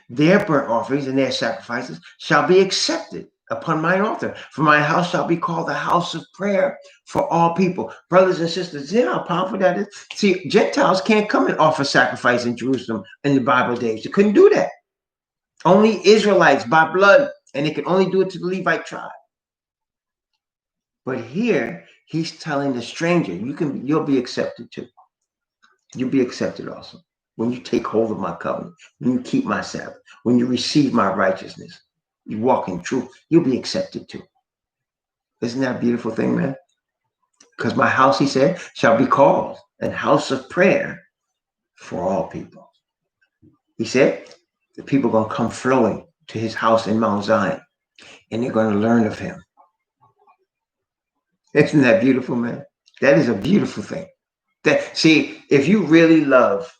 Their burnt offerings and their sacrifices shall be accepted upon mine altar. For my house shall be called the house of prayer for all people. Brothers and sisters, see how powerful that is? See, Gentiles can't come and offer sacrifice in Jerusalem in the Bible days. They couldn't do that. Only Israelites by blood, and they can only do it to the Levite tribe. But here, he's telling the stranger, you'll be accepted too. You'll be accepted also. When you take hold of my covenant, when you keep my Sabbath, when you receive my righteousness, you walk in truth, you'll be accepted too. Isn't that a beautiful thing, man? Because my house, he said, shall be called a house of prayer for all people. He said, the people are going to come flowing to his house in Mount Zion, and they're going to learn of him. Isn't that beautiful, man? That is a beautiful thing. See, if you really love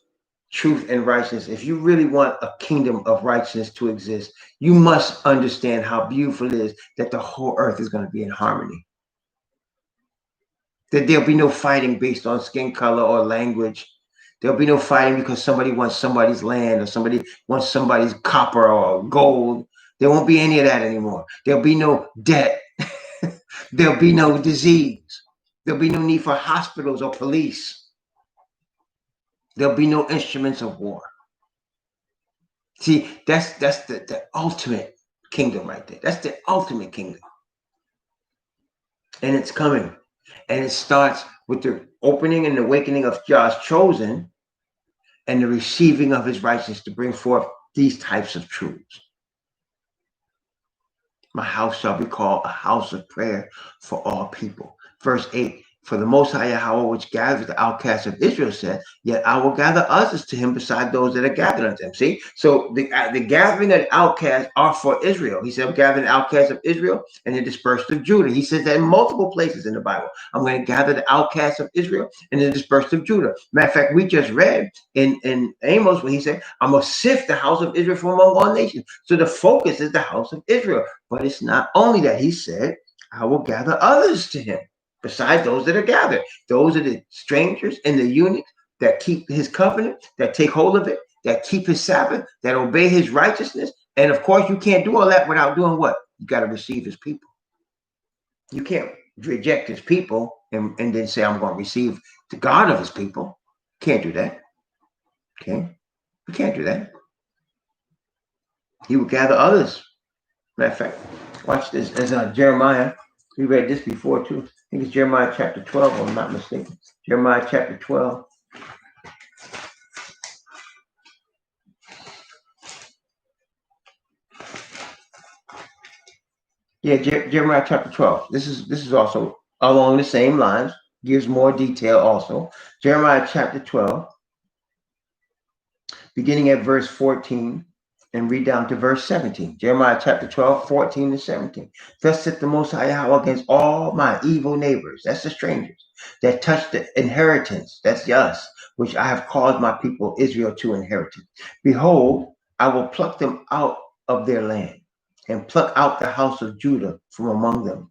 truth and righteousness, if you really want a kingdom of righteousness to exist, you must understand how beautiful it is that the whole earth is going to be in harmony. That there'll be no fighting based on skin color or language. There'll be no fighting because somebody wants somebody's land or somebody wants somebody's copper or gold. There won't be any of that anymore. There'll be no debt. There'll be no disease. There'll be no need for hospitals or police. There'll be no instruments of war. See, that's the ultimate kingdom right there. That's the ultimate kingdom. And it's coming. And it starts with the opening and awakening of God's chosen and the receiving of his righteousness to bring forth these types of truths. My house shall be called a house of prayer for all people. Verse 8, for the Most High Yahweh, which gathers the outcasts of Israel, said, yet I will gather others to him beside those that are gathered unto him. See, so the gathering of the outcasts are for Israel. He said, I'm gathering the outcasts of Israel and the dispersed of Judah. He says that in multiple places in the Bible. I'm going to gather the outcasts of Israel and the dispersed of Judah. Matter of fact, we just read in Amos when he said, I'm going to sift the house of Israel from among all nations. So the focus is the house of Israel. But it's not only that. He said, I will gather others to him besides those that are gathered. Those are the strangers and the eunuchs that keep his covenant, that take hold of it, that keep his Sabbath, that obey his righteousness. And of course, you can't do all that without doing what? You got to receive his people. You can't reject his people and then say, I'm going to receive the God of his people. Can't do that. Okay? You can't do that. He will gather others. Matter of fact, watch this. As Jeremiah, we read this before too. I think it's Jeremiah chapter 12, if I'm not mistaken. Jeremiah chapter 12. Yeah, Jeremiah chapter 12. This is also along the same lines, gives more detail also. Jeremiah chapter 12, beginning at verse 14 and read down to verse 17. Jeremiah chapter 12, 14 and 17. Thus saith the Most High Yahweh against all my evil neighbors, that's the strangers, that touch the inheritance, that's us, which I have caused my people Israel to inherit. Behold, I will pluck them out of their land and pluck out the house of Judah from among them.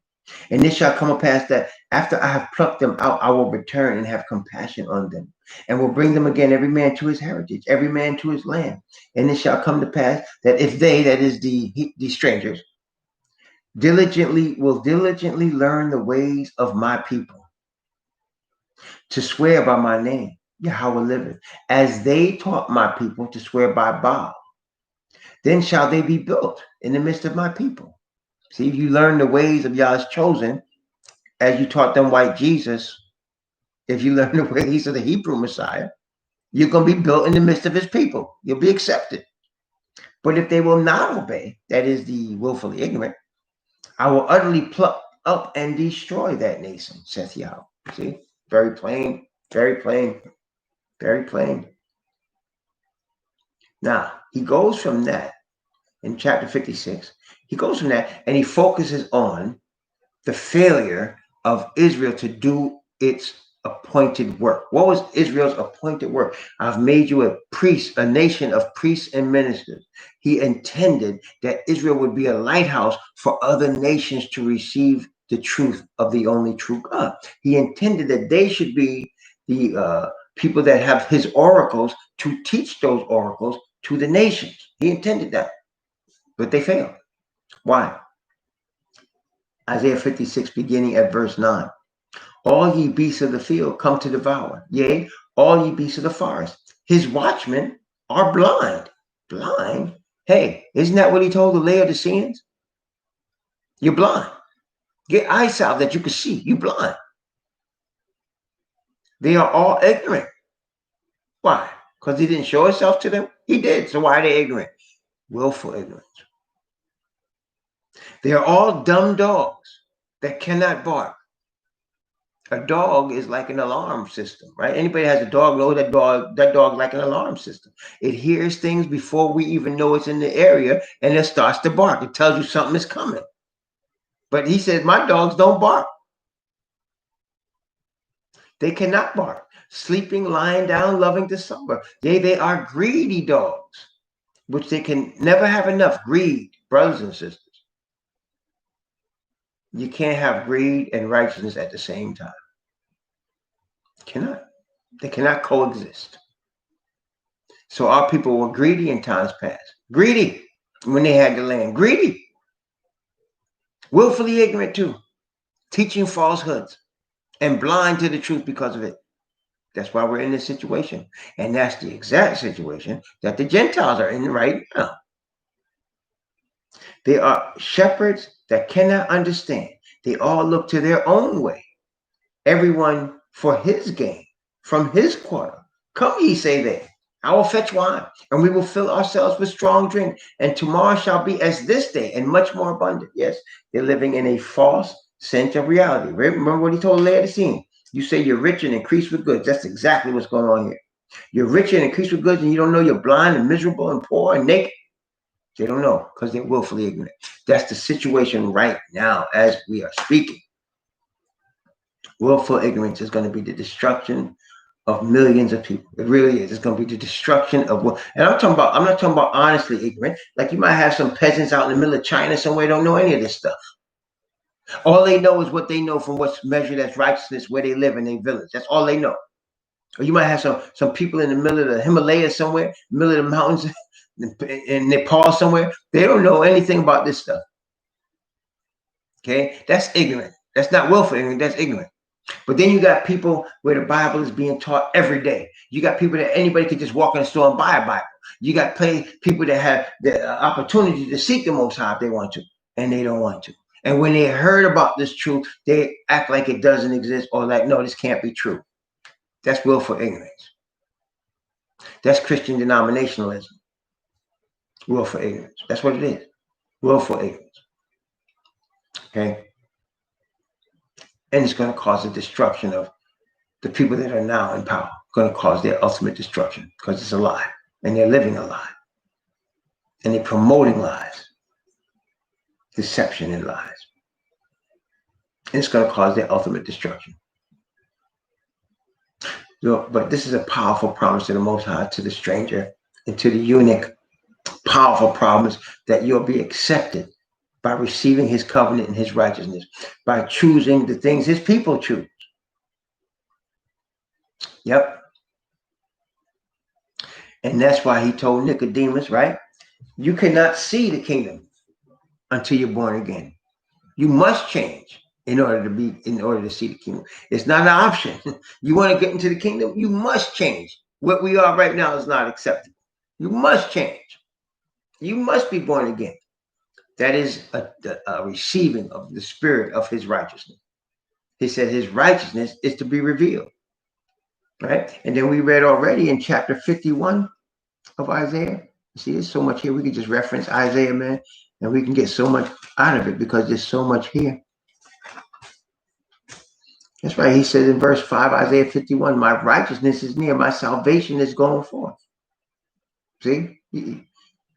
And it shall come to pass that after I have plucked them out, I will return and have compassion on them, and will bring them again, every man to his heritage, every man to his land. And it shall come to pass that if they, that is the strangers, diligently learn the ways of my people, to swear by my name, Yahweh liveth, as they taught my people to swear by Baal, then shall they be built in the midst of my people. See, if you learn the ways of Yah's chosen, as you taught them white Jesus, if you learn the ways of the Hebrew Messiah, you're going to be built in the midst of his people. You'll be accepted. But if they will not obey, that is the willfully ignorant, I will utterly pluck up and destroy that nation, saith Yahweh. See, very plain, very plain, very plain. Now, he goes from that in chapter 56. He goes from that and he focuses on the failure of Israel to do its appointed work. What was Israel's appointed work? I've made you a priest, a nation of priests and ministers. He intended that Israel would be a lighthouse for other nations to receive the truth of the only true God. He intended that they should be the people that have his oracles to teach those oracles to the nations. He intended that, but they failed. Why? Isaiah 56, beginning at verse 9. All ye beasts of the field come to devour, yea, all ye beasts of the forest. His watchmen are blind. Blind? Hey, isn't that what he told the Laodiceans? You're blind. Get eyesight that you can see. You blind. They are all ignorant. Why? Because he didn't show himself to them? He did. So why are they ignorant? Willful ignorance. They are all dumb dogs that cannot bark. A dog is like an alarm system, right? Anybody has a dog knows that dog like an alarm system. It hears things before we even know it's in the area, and it starts to bark. It tells you something is coming. But he said, my dogs don't bark. They cannot bark. Sleeping, lying down, loving to slumber. They are greedy dogs, which they can never have enough. Greed, brothers and sisters. You can't have greed and righteousness at the same time. Cannot. They cannot coexist. So our people were greedy in times past. Greedy when they had the land. Greedy. Willfully ignorant too. Teaching falsehoods and blind to the truth because of it. That's why we're in this situation. And that's the exact situation that the Gentiles are in right now. They are shepherds that cannot understand. They all look to their own way. Everyone for his gain, from his quarter. Come ye, say they. I will fetch wine, and we will fill ourselves with strong drink, and tomorrow shall be as this day, and much more abundant. Yes, they're living in a false sense of reality. Remember what he told Laodicean. You say you're rich and increased with goods. That's exactly what's going on here. You're rich and increased with goods, and you don't know you're blind and miserable and poor and naked. They don't know because they're willfully ignorant. That's the situation right now as we are speaking. Willful ignorance is going to be the destruction of millions of people. It really is. It's going to be the destruction of what. And I'm not talking about honestly ignorant. Like you might have some peasants out in the middle of China somewhere don't know any of this stuff. All they know is what they know from what's measured as righteousness where they live in their village. That's all they know. Or you might have some people in the middle of the Himalayas somewhere, middle of the mountains in Nepal somewhere. They don't know anything about this stuff. Okay, that's ignorant. That's not willful ignorant. That's ignorant. But then you got people where the Bible is being taught every day. You got people that anybody could just walk in the store and buy a Bible. You got people that have the opportunity to seek the Most High if they want to, and they don't want to. And when they heard about this truth, they act like it doesn't exist or like, no, this can't be true. That's willful ignorance. That's Christian denominationalism. Willful ignorance. That's what it is. Willful ignorance. Okay? And it's going to cause the destruction of the people that are now in power. Going to cause their ultimate destruction because it's a lie. And they're living a lie. And they're promoting lies. Deception and lies. And it's going to cause their ultimate destruction. So, but this is a powerful promise to the Most High, to the stranger, and to the eunuch. Powerful promise that you'll be accepted by receiving his covenant and his righteousness, by choosing the things his people choose. Yep. And that's why he told Nicodemus, right? You cannot see the kingdom until you're born again. You must change in order to see the kingdom. It's not an option. You want to get into the kingdom, you must change. What we are right now is not acceptable. You must change. You must be born again. That is a receiving of the spirit of his righteousness. He said his righteousness is to be revealed. Right? And then we read already in chapter 51 of Isaiah. See, there's so much here. We can just reference Isaiah, man, and we can get so much out of it because there's so much here. That's right. He says in verse 5, Isaiah 51, my righteousness is near, my salvation is going forth. See?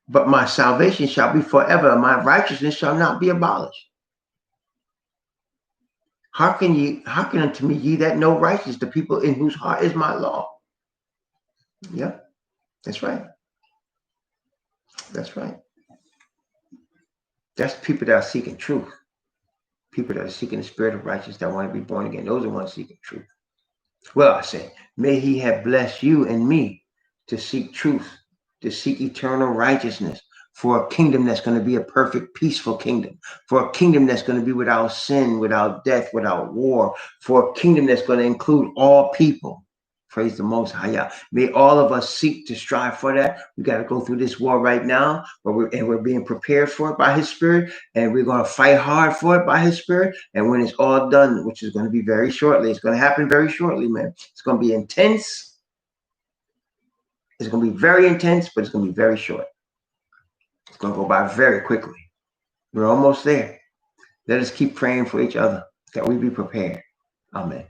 But my salvation shall be forever. My righteousness shall not be abolished. Hearken unto me, ye that know righteousness, the people in whose heart is my law. Yeah, that's right. That's right. That's people that are seeking truth. People that are seeking the spirit of righteousness that want to be born again. Those are the ones seeking truth. Well, I say, may he have blessed you and me to seek truth, to seek eternal righteousness for a kingdom that's going to be a perfect, peaceful kingdom, for a kingdom that's going to be without sin, without death, without war, for a kingdom that's going to include all people. Praise the Most High. Yah. May all of us seek to strive for that. We got to go through this war right now, but we're being prepared for it by His Spirit, and we're going to fight hard for it by His Spirit. And when it's all done, which is going to be very shortly, it's going to happen very shortly, man. It's going to be intense. It's going to be very intense, but it's going to be very short. It's going to go by very quickly. We're almost there. Let us keep praying for each other that we be prepared. Amen.